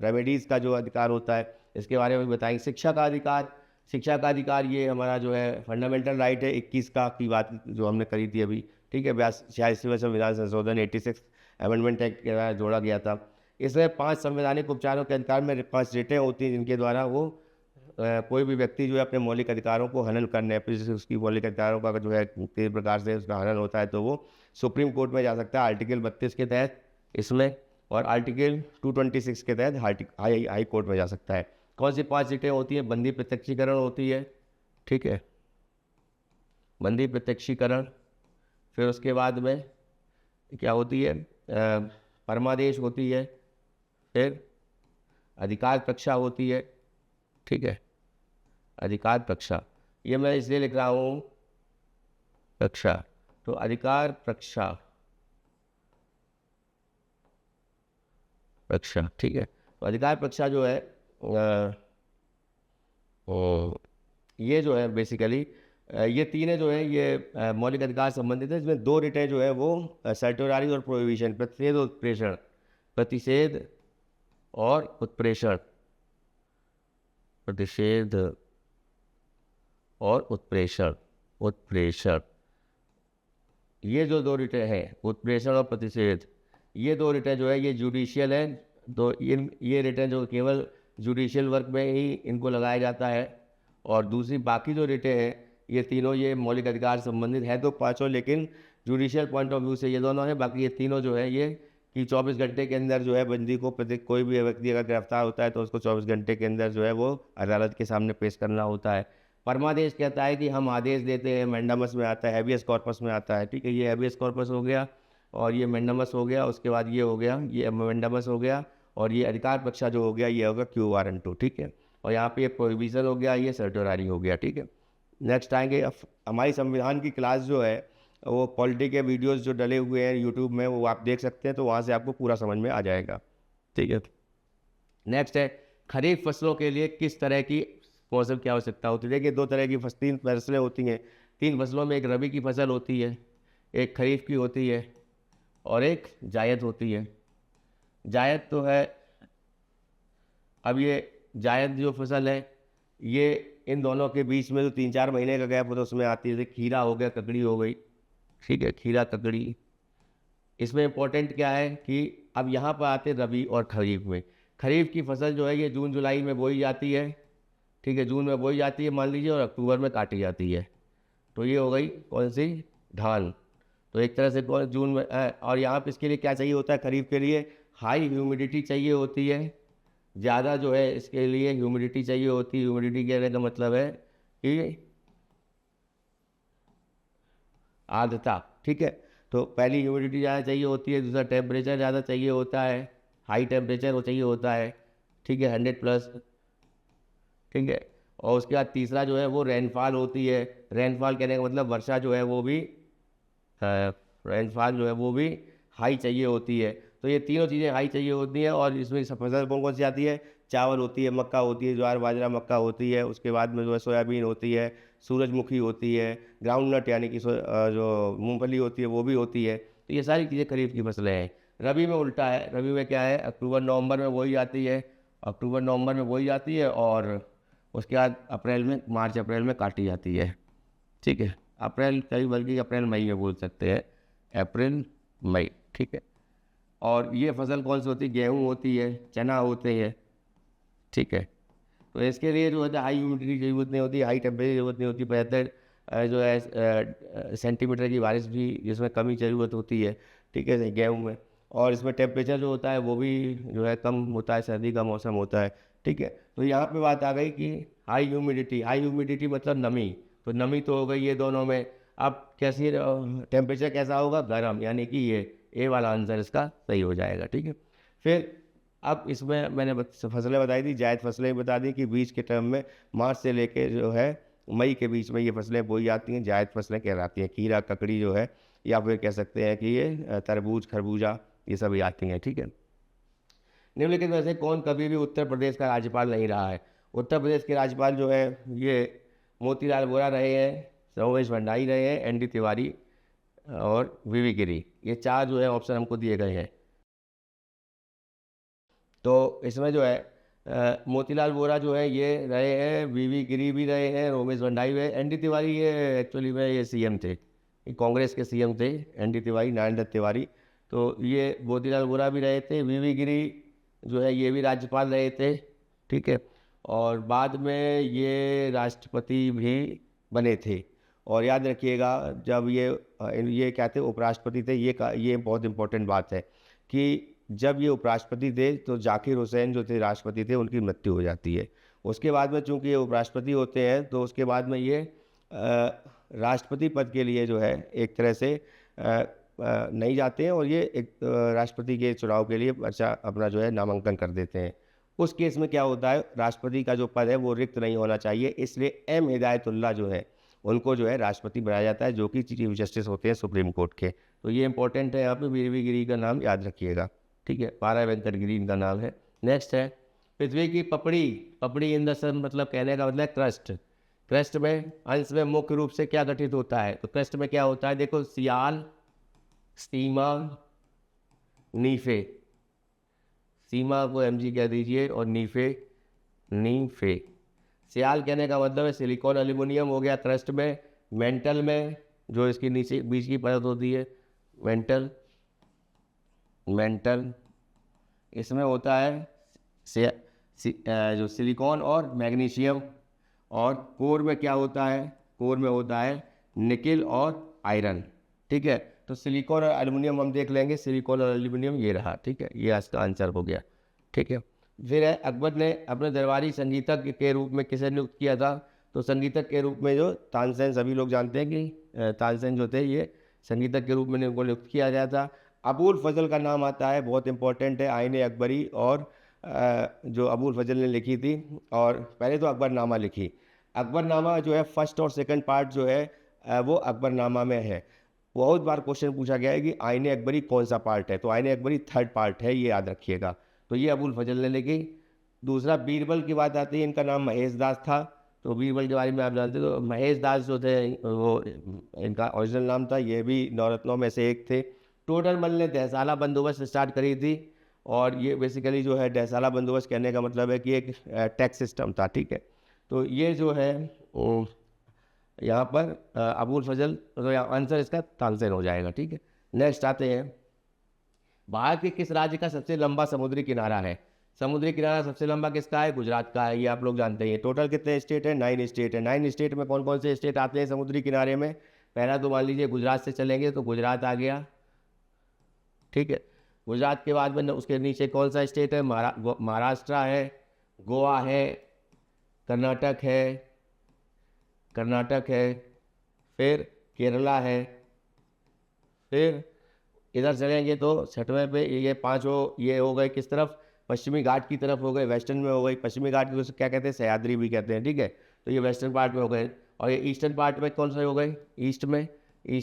रेमेडीज़ का जो अधिकार होता है इसके बारे में बताएंगे। शिक्षा का अधिकार, शिक्षा का अधिकार ये हमारा जो है फंडामेंटल राइट है 21 का की बात जो हमने करी थी अभी, ठीक है। 86वें संविधान संशोधन 86 अमेंडमेंट एक्ट के द्वारा जोड़ा गया था। इसमें 5 संवैधानिक उपचारों के अधिकार में 5 रिटें होती हैं जिनके द्वारा वो कोई भी व्यक्ति जो है अपने मौलिक अधिकारों को हनन करने जैसे उसकी मौलिक अधिकारों का जो है किसी प्रकार से उसका हनन होता है तो वो सुप्रीम कोर्ट में जा सकता है आर्टिकल 32 के तहत इसमें, और आर्टिकल 226 के तहत हाई कोर्ट में जा सकता है। कौन सी 5 सीटें होती हैं? बंदी प्रत्यक्षीकरण होती है, ठीक है, बंदी प्रत्यक्षीकरण। फिर उसके बाद में क्या होती है? परमादेश होती है। फिर अधिकार कक्षा होती है, ठीक है, अधिकार कक्षा, ये मैं इसलिए लिख रहा हूँ कक्षा, तो अधिकार कक्षा, कक्षा, ठीक है। तो अधिकार कक्षा जो है ये जो है बेसिकली ये तीनों जो है ये मौलिक अधिकार संबंधित है। इसमें 2 रिटें जो है वो सर्टोरारी और प्रोहिबिशन, प्रतिषेध और उत्प्रेषण, प्रतिषेध और उत्प्रेषण, प्रतिषेध और उत्प्रेषण, उत्प्रेषण, ये जो 2 रिटें हैं उत्प्रेषण और प्रतिषेध, ये 2 रिटें जो है ये जुडिशियल हैं। तो ये रिटें जो केवल जुडिशियल वर्क में ही इनको लगाया जाता है, और दूसरी बाकी जो रिटें हैं ये तीनों ये मौलिक अधिकार संबंधित है तो पाँचों, लेकिन जुडिशियल पॉइंट ऑफ व्यू से ये दोनों हैं। बाकी ये तीनों जो है ये कि 24 घंटे के अंदर जो है बंदी को कोई भी व्यक्ति अगर गिरफ्तार होता है तो उसको 24 घंटे के अंदर जो है वो अदालत के सामने पेश करना होता है। परमादेश कहता है कि हम आदेश देते हैं, मैंडामस में आता है, हैबियस कॉर्पस में आता है, ठीक है। ये हैबियस कॉर्पस हो गया और ये मैंडामस हो गया, उसके बाद ये हो गया, ये मैंडामस हो गया, और ये अधिकार पक्षा जो हो गया ये होगा क्यू वारंटो, ठीक है। और यहाँ पे ये प्रोहिबिशन हो गया, ये सर्टोरारी हो गया, ठीक है। नेक्स्ट आएंगे हमारी संविधान की क्लास जो है वो पॉलिटी के वीडियोस जो डले हुए हैं यूट्यूब में वो आप देख सकते हैं, तो वहाँ से आपको पूरा समझ में आ जाएगा, ठीक है। नेक्स्ट है खरीफ फसलों के लिए किस तरह की मौसम की आवश्यकता होती है। देखिए 2 तरह की 3 फसलें होती हैं। 3 फसलों में एक रबी की फसल होती है, एक खरीफ की होती है और एक जायद होती है। जायद तो है, अब ये जायद जो फसल है ये इन दोनों के बीच में जो 3-4 महीने का गैप होता है उसमें आती है, जैसे खीरा हो गया, ककड़ी हो गई, ठीक है, खीरा ककड़ी। इसमें इम्पोर्टेंट क्या है कि अब यहाँ पर आते रबी और खरीफ में। खरीफ की फसल जो है ये जून जुलाई में बोई जाती है, ठीक है, जून में बोई जाती है मान लीजिए, और अक्टूबर में काटी जाती है। तो ये हो गई कौन सी? धान। तो एक तरह से जून में और यहाँ पे इसके लिए क्या चाहिए होता है? खरीफ के लिए हाई ह्यूमिडिटी चाहिए होती है, ज़्यादा जो है इसके लिए ह्यूमिडिटी चाहिए होती है। ह्यूमिडिटी कहने का मतलब है कि आर्द्रता, ठीक है। तो पहली ह्यूमिडिटी ज़्यादा चाहिए होती है, दूसरा टेम्परेचर ज़्यादा चाहिए होता है, हाई टेम्परेचर वो चाहिए होता है, ठीक है, 100+, ठीक है। और उसके बाद तीसरा जो है वो रेनफॉल होती है। रेनफॉल कहने का मतलब वर्षा जो है वो भी रेनफॉल जो है वो भी हाई चाहिए होती है। तो ये तीनों चीज़ें हाई चाहिए होती हैं। और इसमें फसल कौन कौन सी आती है? चावल होती है, मक्का होती है, ज्वार बाजरा मक्का होती है, उसके बाद में जो है सोयाबीन होती है, सूरजमुखी होती है, ग्राउंड नट यानी कि जो मूंगफली होती है वो भी होती है। तो ये सारी चीज़ें खरीफ की फसलें हैं। रबी में उल्टा है, रबी में क्या है? अक्टूबर नवंबर में बोई जाती है, अक्टूबर नवंबर में बोई जाती है और उसके बाद अप्रैल में, मार्च अप्रैल में काटी जाती है, ठीक है। अप्रैल कई बल्कि अप्रैल मई में बोल सकते हैं, अप्रैल मई, ठीक है। और ये फसल कौन सी होती है? गेहूँ होती है, चना होते हैं, ठीक है। तो इसके लिए जो है हाई ह्यूमिडिटी की जरूरत नहीं होती, हाई टेम्परेचर की जरूरत नहीं होती, 75 जो है सेंटीमीटर की बारिश भी जिसमें कमी ज़रूरत होती है, ठीक है, गेहूँ में। और इसमें टेम्परेचर जो होता है वो भी जो है कम होता है, सर्दी का मौसम होता है, ठीक है। तो यहाँ पे बात आ गई कि हाई ह्यूमिडिटी मतलब नमी। तो नमी तो हो गई ये दोनों में। अब कैसी टेम्परेचर कैसा होगा, गर्म, यानी कि ये ए वाला आंसर इसका सही हो जाएगा, ठीक है। फिर अब इसमें मैंने फसलें बताई थी, जायद फसलें बता दी कि बीज के टर्म में मार्च से लेके जो है मई के बीच में ये फसलें बोई जाती हैं, जायद फसलें कहलाती हैं। खीरा, ककड़ी जो है, या फिर कह सकते हैं कि ये तरबूज, खरबूजा, ये सभी आती हैं, ठीक है। निम्नलिखित में से कौन कभी भी उत्तर प्रदेश का राज्यपाल नहीं रहा है? उत्तर प्रदेश के राज्यपाल जो है ये मोतीलाल वोरा रहे हैं, रमेश भंडारी रहे हैं, एन डी तिवारी और वीवी गिरी। ये चार जो है ऑप्शन हमको दिए गए हैं। तो इसमें जो है मोतीलाल वोरा जो है ये रहे हैं, वीवी गिरी भी रहे हैं, रमेश भंडारी रहे, एन डी तिवारी ये एक्चुअली में ये सीएम थे, ये कांग्रेस के सीएम थे, एन डी तिवारी, नारायण दत्त तिवारी। तो ये मोतीलाल वोरा भी रहे थे, वीवी गिरी जो है ये भी राज्यपाल रहे थे, ठीक है। और बाद में ये राष्ट्रपति भी बने थे। और याद रखिएगा जब ये क्या थे, उपराष्ट्रपति थे। ये बहुत इंपॉर्टेंट बात है कि जब ये उपराष्ट्रपति थे तो जाकिर हुसैन जो थे राष्ट्रपति थे, उनकी मृत्यु हो जाती है। उसके बाद में चूंकि ये उपराष्ट्रपति होते हैं तो उसके बाद में ये राष्ट्रपति पद के लिए जो है एक तरह से नहीं जाते हैं, और ये एक राष्ट्रपति के चुनाव के लिए अपना जो है नामांकन कर देते हैं। उस केस में क्या होता है, राष्ट्रपति का जो पद है वो रिक्त नहीं होना चाहिए, इसलिए एम हिदायतुल्लाह जो है उनको जो है राष्ट्रपति बनाया जाता है, जो कि चीफ जस्टिस होते हैं सुप्रीम कोर्ट के। तो ये इंपॉर्टेंट है, यहाँ पे वीवी गिरी का नाम याद रखिएगा, ठीक है। पारा वेंकट गिरी इनका नाम है। नेक्स्ट है पृथ्वी की पपड़ी इन द सन, मतलब कहने का मतलब क्रस्ट। क्रस्ट में अंश में मुख्य रूप से क्या गठित होता है? तो क्रस्ट में क्या होता है, देखो, सियाल, सीमा, नीफे। सीमा को एमजी कह दीजिए और नीफे। सियाल कहने का मतलब है सिलिकॉन एल्यूमिनियम हो गया क्रस्ट में। मेंटल में जो इसकी नीचे बीच की परत होती है, मेंटल इसमें होता है जो सिलिकॉन और मैग्नीशियम। और कोर में क्या होता है, कोर में होता है निकिल और आयरन, ठीक है। तो सिलिकॉन और एल्यूमिनियम हम देख लेंगे, सिलिकॉन और एल्यूमिनियम ये रहा, ठीक है, ये इसका आंसर हो गया, ठीक है। फिर है अकबर ने अपने दरबारी संगीतज्ञ के रूप में किसे नियुक्त किया था? तो संगीतज्ञ के रूप में जो तानसेन, सभी लोग जानते हैं कि तानसेन जो थे ये संगीतज्ञ के रूप में इनको नियुक्त किया गया था। अबुल फजल का नाम आता है, बहुत इंपॉर्टेंट है, आईने अकबरी और जो अबुल फजल ने लिखी थी। और पहले तो अकबरनामा लिखी। अकबरनामा जो है फर्स्ट और सेकंड पार्ट जो है वो अकबरनामा में है। बहुत बार क्वेश्चन पूछा गया है कि आईने अकबरी कौन सा पार्ट है, तो आईने अकबरी थर्ड पार्ट है, ये याद रखिएगा। तो ये अबुल फजल ने लिखी। दूसरा बीरबल की बात आती है, इनका नाम महेश दास था। तो बीरबल के बारे में आप जानते हो, तो महेश दास जो थे वो इनका ओरिजिनल नाम था, ये भी नवरत्नों में से एक थे। टोडर मल ने दहसाला बंदोबस्त स्टार्ट करी थी, और ये बेसिकली जो है दहसाला बंदोबस्त कहने का मतलब है कि एक टैक्स सिस्टम था, ठीक है। तो ये जो है यहाँ पर अबुल फजल, तो आंसर इसका तानसेन हो जाएगा, ठीक है। नेक्स्ट आते हैं, भारत के किस राज्य का सबसे लंबा समुद्री किनारा है? समुद्री किनारा सबसे लंबा किसका है? गुजरात का है, ये आप लोग जानते हैं। टोटल कितने स्टेट है? 9 स्टेट है। 9 स्टेट में कौन कौन से स्टेट आते हैं समुद्री किनारे में? पहला तो मान लीजिए गुजरात से चलेंगे तो गुजरात आ गया, ठीक है। गुजरात के बाद में उसके नीचे कौन सा स्टेट है? महाराष्ट्र है, गोवा है, कर्नाटक है, फिर केरला है। फिर इधर चलेंगे तो छठवें पे ये पांचों ये हो गए किस तरफ? पश्चिमी घाट की तरफ हो गए, वेस्टर्न में हो गई। पश्चिमी घाट को क्या कहते हैं? सह्याद्री भी कहते हैं, ठीक है। तो ये वेस्टर्न पार्ट में हो गए। और ये ईस्टर्न पार्ट में कौन से हो गए? ईस्ट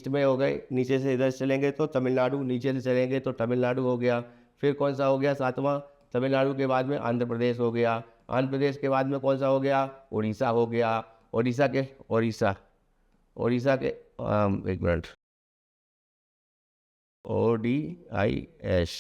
में हो गए। नीचे से इधर चलेंगे तो तमिलनाडु, नीचे से चलेंगे तो तमिलनाडु हो गया। फिर कौन सा हो गया सातवां? तमिलनाडु के बाद में आंध्र प्रदेश हो गया। आंध्र प्रदेश के बाद में कौन सा हो गया? उड़ीसा हो गया। उड़ीसा के एक मिनट, ODISH,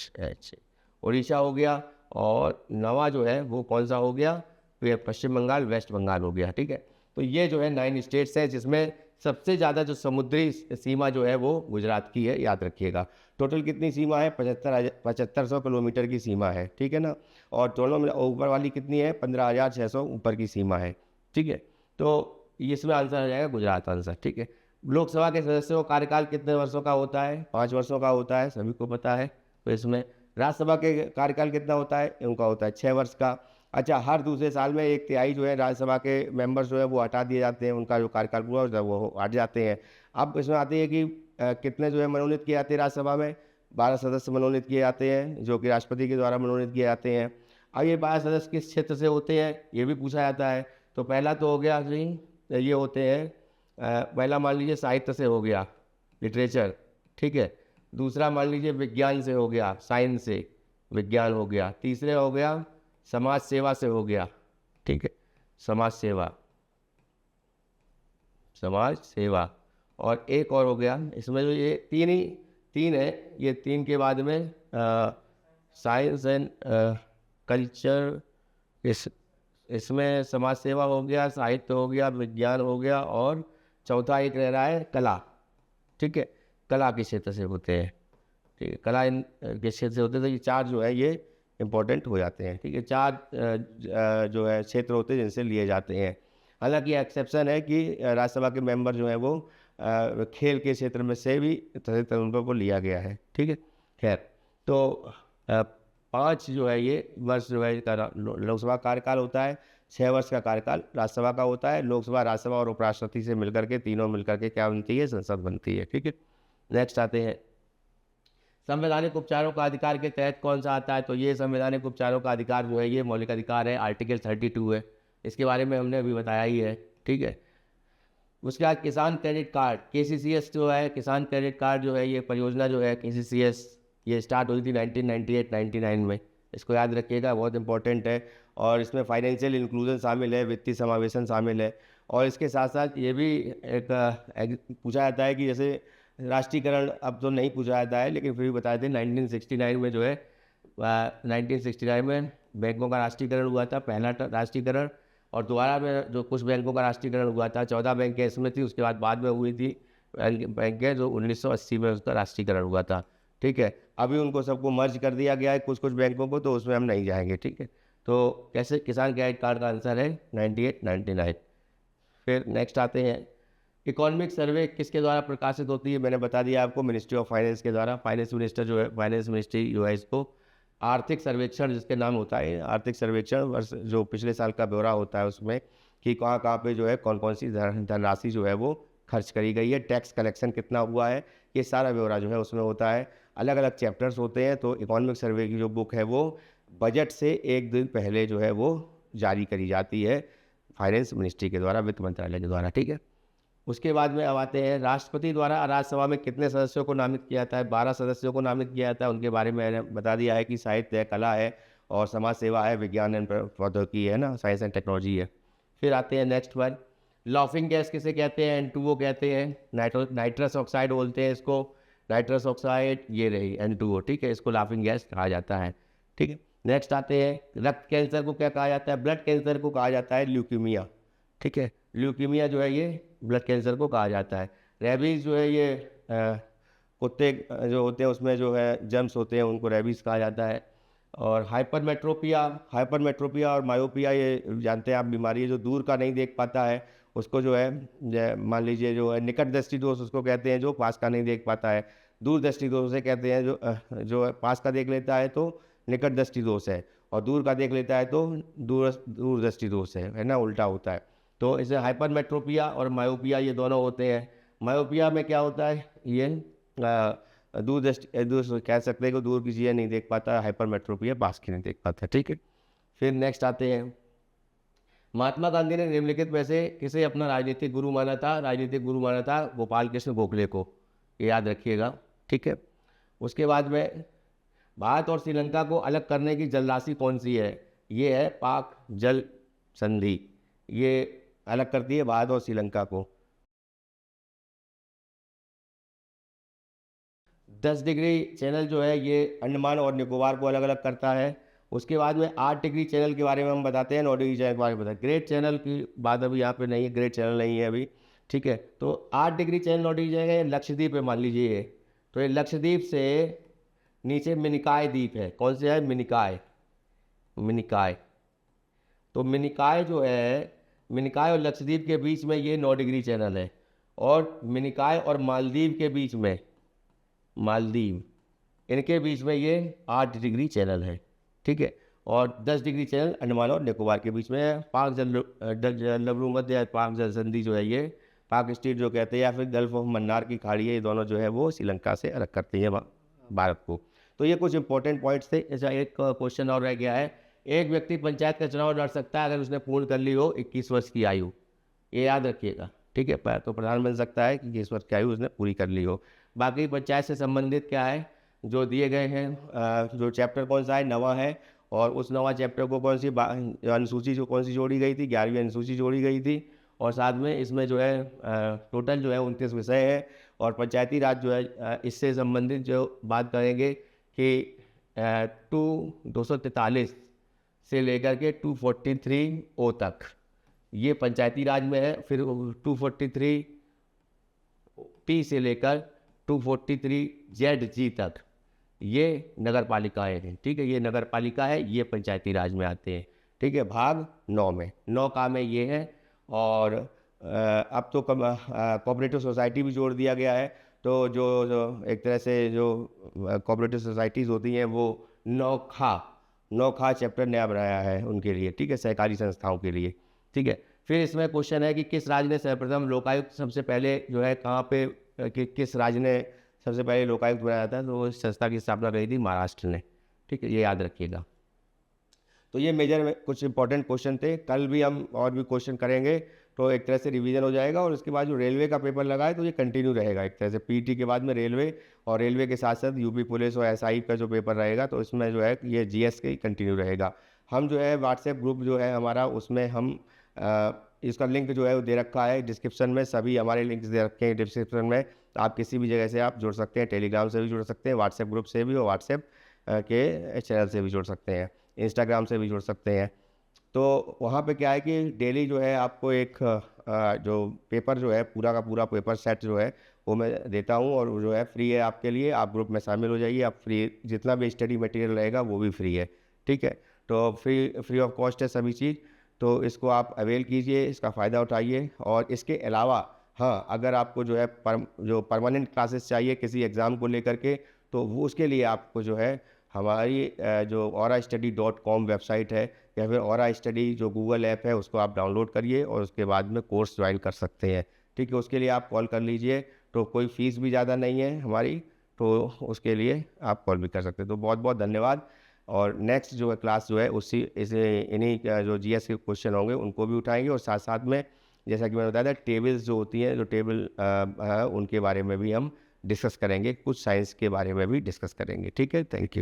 उड़ीसा हो गया। और नवा जो है वो कौन सा हो गया? फिर पश्चिम बंगाल, वेस्ट बंगाल हो गया, ठीक है। तो ये जो है 9 स्टेट्स हैं जिसमें सबसे ज़्यादा जो समुद्री सीमा जो है वो गुजरात की है, याद रखिएगा। टोटल कितनी सीमा है? 7500 किलोमीटर की सीमा है, ठीक है ना। और दोनों में ऊपर वाली कितनी है? 15,600 ऊपर की सीमा है, ठीक है। तो इसमें आंसर आ जाएगा गुजरात आंसर, ठीक है। लोकसभा के सदस्यों का कार्यकाल कितने वर्षों का होता है? 5 वर्षों का होता है, सभी को पता है। तो इसमें राज्यसभा के कार्यकाल कितना होता है? उनका होता है 6 वर्ष का। अच्छा, हर दूसरे साल में 1/3 जो है राज्यसभा के मेंबर्स जो है वो हटा दिए जाते हैं, उनका जो कार्यकाल पूरा होता है वो हट जाते हैं। अब इसमें आती है कि कितने जो है मनोनीत किए जाते हैं राज्यसभा में? 12 सदस्य मनोनीत किए जाते हैं, जो कि राष्ट्रपति के द्वारा मनोनीत किए जाते हैं। अब ये 12 सदस्य किस क्षेत्र से होते हैं, ये भी पूछा जाता है। तो पहला तो हो गया जी, ये होते हैं पहला मान लीजिए साहित्य से हो गया, लिटरेचर, ठीक है। दूसरा मान लीजिए विज्ञान से हो गया, साइंस से विज्ञान हो गया। तीसरे हो गया समाज सेवा से हो गया, ठीक है, समाज सेवा, समाज सेवा। और एक और हो गया इसमें, जो ये तीन है, ये तीन के बाद में साइंस एंड कल्चर, इसमें समाज सेवा हो गया, साहित्य हो गया, विज्ञान हो गया, और चौथा एक रह रहा है कला, ठीक है। कला के क्षेत्र से होते हैं, ठीक है, कला के क्षेत्र से होते हैं। तो ये 4 जो है ये इम्पोर्टेंट हो जाते हैं, ठीक है। 4 जो है क्षेत्र होते हैं जिनसे लिए जाते हैं। हालांकि एक्सेप्शन है कि राज्यसभा के मेंबर जो है वो खेल के क्षेत्र में से भी उनको लिया गया है, ठीक है। खैर, तो 5 जो है ये वर्ष जो है इसका लोकसभा कार्यकाल होता है। 6 वर्ष का कार्यकाल राज्यसभा का होता है। लोकसभा, राज्यसभा और उपराष्ट्रपति से मिलकर के, तीनों मिलकर के क्या बनती है? संसद बनती है, ठीक है। नेक्स्ट आते हैं, संवैधानिक उपचारों का अधिकार के तहत कौन सा आता है? तो ये संवैधानिक उपचारों का अधिकार जो है ये मौलिक अधिकार है, आर्टिकल 32 है। इसके बारे में हमने अभी बताया ही है, ठीक है। उसके बाद किसान क्रेडिट कार्ड, KCCS जो है, किसान क्रेडिट कार्ड जो है, ये परियोजना जो है KCCS, ये स्टार्ट हुई थी 1998-99 में। इसको याद रखिएगा, बहुत इंपॉर्टेंट है। और इसमें फाइनेंशियल इंक्लूजन शामिल है, वित्तीय समावेशन शामिल है। और इसके साथ साथ ये भी एक पूछा जाता है कि जैसे राष्ट्रीयकरण अब तो नहीं पूछा जाता है, लेकिन फिर भी बताए थे 1969 में जो है 1969 में बैंकों का राष्ट्रीयकरण हुआ था, पहला राष्ट्रीयकरण। और दोबारा में जो कुछ बैंकों का राष्ट्रीयकरण हुआ था, 14 बैंक इसमें थी, उसके बाद में हुई थी बैंक है जो 1980 में उसका राष्ट्रीयकरण हुआ था, ठीक है। अभी उनको सबको मर्ज कर दिया गया है, कुछ बैंकों को, तो उसमें हम नहीं जाएंगे, ठीक है। तो कैसे किसान क्रेडिट कार्ड का आंसर है 98-99। फिर नेक्स्ट आते हैं, इकोनॉमिक सर्वे किसके द्वारा प्रकाशित होती है? मैंने बता दिया आपको, मिनिस्ट्री ऑफ फाइनेंस के द्वारा। फाइनेंस मिनिस्टर जो है, फाइनेंस मिनिस्ट्री जो है, इसको आर्थिक सर्वेक्षण जिसके नाम होता है, आर्थिक सर्वेक्षण वर्ष जो पिछले साल का ब्यौरा होता है उसमें, कि कहाँ कहाँ पे जो है कौन कौन सी धनराशि जो है वो खर्च करी गई है, टैक्स कलेक्शन कितना हुआ है, ये सारा ब्यौरा जो है उसमें होता है। अलग अलग चैप्टर्स होते हैं। तो इकोनॉमिक सर्वे की जो बुक है वो बजट से 1 दिन पहले जो है वो जारी करी जाती है फाइनेंस मिनिस्ट्री के द्वारा, वित्त मंत्रालय के द्वारा, ठीक है। उसके बाद में अब आते हैं, राष्ट्रपति द्वारा राज्यसभा में कितने सदस्यों को नामित किया जाता है? 12 सदस्यों को नामित किया जाता है। उनके बारे में मैंने बता दिया है कि साहित्य है, कला है, और समाज सेवा है, विज्ञान एंड प्रौद्योगिकी है ना, साइंस एंड टेक्नोलॉजी है। फिर आते हैं नेक्स्ट वन, लॉफिंग गैस किसे कहते हैं? N2O कहते हैं, नाइट्रस ऑक्साइड बोलते हैं इसको, नाइट्रस ऑक्साइड ये रही N2O, ठीक है। इसको लाफिंग गैस कहा जाता है, ठीक है। नेक्स्ट आते हैं, रक्त कैंसर को क्या कहा जाता है? ब्लड कैंसर को कहा जाता है ल्यूकीमिया, ठीक है। ल्यूकीमिया जो है ये ब्लड कैंसर को कहा जाता है। रेबीज़ जो है ये कुत्ते जो होते हैं उसमें जो है जर्म्स होते हैं, उनको रेबीज़ कहा जाता है। और हाइपरमेट्रोपिया और मायोपिया, ये जानते हैं आप बीमारी है जो दूर का नहीं देख पाता है, उसको जो है मान लीजिए जो है निकट दृष्टि दोष उसको कहते हैं, जो पास का नहीं देख पाता है। दूर दृष्टि दोष से कहते हैं जो पास का देख लेता है तो निकट दृष्टि दोष है, और दूर का देख लेता है तो दूर दृष्टि दोष है ना, उल्टा होता है। तो इसे हाइपरमेट्रोपिया और मायोपिया ये दोनों होते हैं। मायोपिया में क्या होता है? ये दूर कह सकते हैं कि दूर की चीज़ें नहीं देख पाता है, हाइपरमेट्रोपिया पास की नहीं देख पाता, ठीक है। फिर नेक्स्ट आते हैं, महात्मा गांधी ने निम्नलिखित में से किसे अपना राजनीतिक गुरु माना था? राजनीतिक गुरु माना था गोपाल कृष्ण गोखले को, ये याद रखिएगा, ठीक है। उसके बाद में, भारत और श्रीलंका को अलग करने की जलराशि कौन सी है? ये है पाक जल संधि, ये अलग करती है भारत और श्रीलंका को। 10 डिग्री चैनल जो है ये अंडमान और निकोबार को अलग अलग करता है। उसके बाद में 8 डिग्री चैनल के बारे में हम बताते हैं, 9 डिग्री चैनल के बारे में बताते हैं। ग्रेट चैनल की बात अभी यहाँ पे नहीं है, ग्रेट चैनल नहीं है अभी। ठीक है। तो 8 डिग्री चैनल 9 डिग्री जाएगा, ये लक्षद्वीप है मान लीजिए ये। तो ये लक्षद्वीप से नीचे मिनिकॉय द्वीप है, कौन से है, मिनिकॉय, मिनिकॉय। तो मिनिकॉय जो है, मिनिकॉय और लक्षद्वीप के बीच में ये 9 डिग्री चैनल है, और मिनिकॉय और मालदीव के बीच में, मालदीव, इनके बीच में ये 8 डिग्री चैनल है, ठीक है। और 10 डिग्री चैनल अंडमान और निकोबार के बीच में है। पाक जलवायु मध्य या पाक जल संधि जो है ये पाक स्ट्रेट जो कहते हैं, या फिर गल्फ ऑफ मन्नार की खाड़ी है, ये दोनों जो है वो श्रीलंका से अलग करती है भारत को। तो ये कुछ इंपॉर्टेंट पॉइंट्स थे। ऐसा एक क्वेश्चन और रह गया है, एक व्यक्ति पंचायत का चुनाव लड़ सकता है अगर उसने पूर्ण कर ली हो 21 वर्ष की आयु, ये याद रखिएगा, ठीक है। तो प्रधान बन सकता है कि 21 वर्ष की आयु उसने पूरी कर ली हो। बाकी पंचायत से संबंधित क्या है जो दिए गए हैं, जो चैप्टर कौन सा है, नवा है, और उस नवा चैप्टर को कौन सी अनुसूची जो कौन सी जोड़ी गई थी, 11वीं अनुसूची जोड़ी गई थी, और साथ में इसमें जो है टोटल जो है 29 विषय है। और पंचायती राज जो है इससे संबंधित जो बात करेंगे कि 243 से लेकर के 243 ओ तक ये पंचायती राज में है। फिर 243 पी से लेकर 243 जेड जी तक ये नगर पालिकाएँ हैं, ठीक है। ये नगर पालिका है, ये पंचायती राज में आते हैं, ठीक है। भाग 9 में 9 का में ये है। और अब तो कोऑपरेटिव सोसाइटी भी जोड़ दिया गया है। तो जो एक तरह से जो कोऑपरेटिव सोसाइटीज़ होती हैं वो नौखा चैप्टर नया बनाया है उनके लिए, ठीक है, सहकारी संस्थाओं के लिए, ठीक है। फिर इसमें क्वेश्चन है कि किस राज्य ने सर्वप्रथम लोकायुक्त सबसे पहले जो है कहाँ पे, किस राज्य ने सबसे पहले लोकायुक्त बनाया था, तो इस संस्था की स्थापना करी थी महाराष्ट्र ने, ठीक है, ये याद रखिएगा। तो ये मेजर में कुछ इंपॉर्टेंट क्वेश्चन थे। कल भी हम और भी क्वेश्चन करेंगे, तो एक तरह से रिवीजन हो जाएगा। और उसके बाद जो रेलवे का पेपर लगा है तो ये कंटिन्यू रहेगा एक तरह से, पीटी के बाद में रेलवे, और रेलवे के साथ साथ यूपी पुलिस और एसआई का जो पेपर रहेगा, तो इसमें जो है ये जीएस के ही कंटिन्यू रहेगा। हम जो है व्हाट्सएप ग्रुप जो है हमारा, उसमें हम इसका लिंक जो है वो दे रखा है डिस्क्रिप्शन में, सभी हमारे लिंक्स दे रखे हैं डिस्क्रिप्शन में। आप किसी भी जगह से आप जुड़ सकते हैं, टेलीग्राम से भी जुड़ सकते हैं, व्हाट्सएप ग्रुप से भी, और व्हाट्सएप के चैनल से भी जुड़ सकते हैं, इंस्टाग्राम से भी जुड़ सकते हैं। तो वहाँ पे क्या है कि डेली जो है आपको एक जो पेपर जो है पूरा का पूरा पेपर सेट जो है वो मैं देता हूँ, और वो जो है फ्री है आपके लिए। आप ग्रुप में शामिल हो जाइए, आप फ्री, जितना भी स्टडी मटेरियल रहेगा वो भी फ्री है, ठीक है। तो फ्री ऑफ कॉस्ट है सभी चीज़, तो इसको आप अवेल कीजिए, इसका फ़ायदा उठाइए। और इसके अलावा हाँ, अगर आपको जो है जो परमानेंट क्लासेस चाहिए किसी एग्ज़ाम को लेकर के, तो वो उसके लिए आपको जो है हमारी जो aurastudy.com वेबसाइट है, या फिर ऑरा स्टडी जो गूगल ऐप है उसको आप डाउनलोड करिए और उसके बाद में कोर्स ज्वाइन कर सकते हैं, ठीक है। उसके लिए आप कॉल कर लीजिए, तो कोई फ़ीस भी ज़्यादा नहीं है हमारी, तो उसके लिए आप कॉल भी कर सकते हैं। तो बहुत बहुत धन्यवाद। और नेक्स्ट जो है क्लास जो है इन्हीं जो जीएस के क्वेश्चन होंगे उनको भी उठाएंगे, और साथ साथ में जैसा कि मैंने बताया था टेबल्स जो होती हैं, जो टेबल उनके बारे में भी हम डिस्कस करेंगे, कुछ साइंस के बारे में भी डिस्कस करेंगे, ठीक है। Thank you.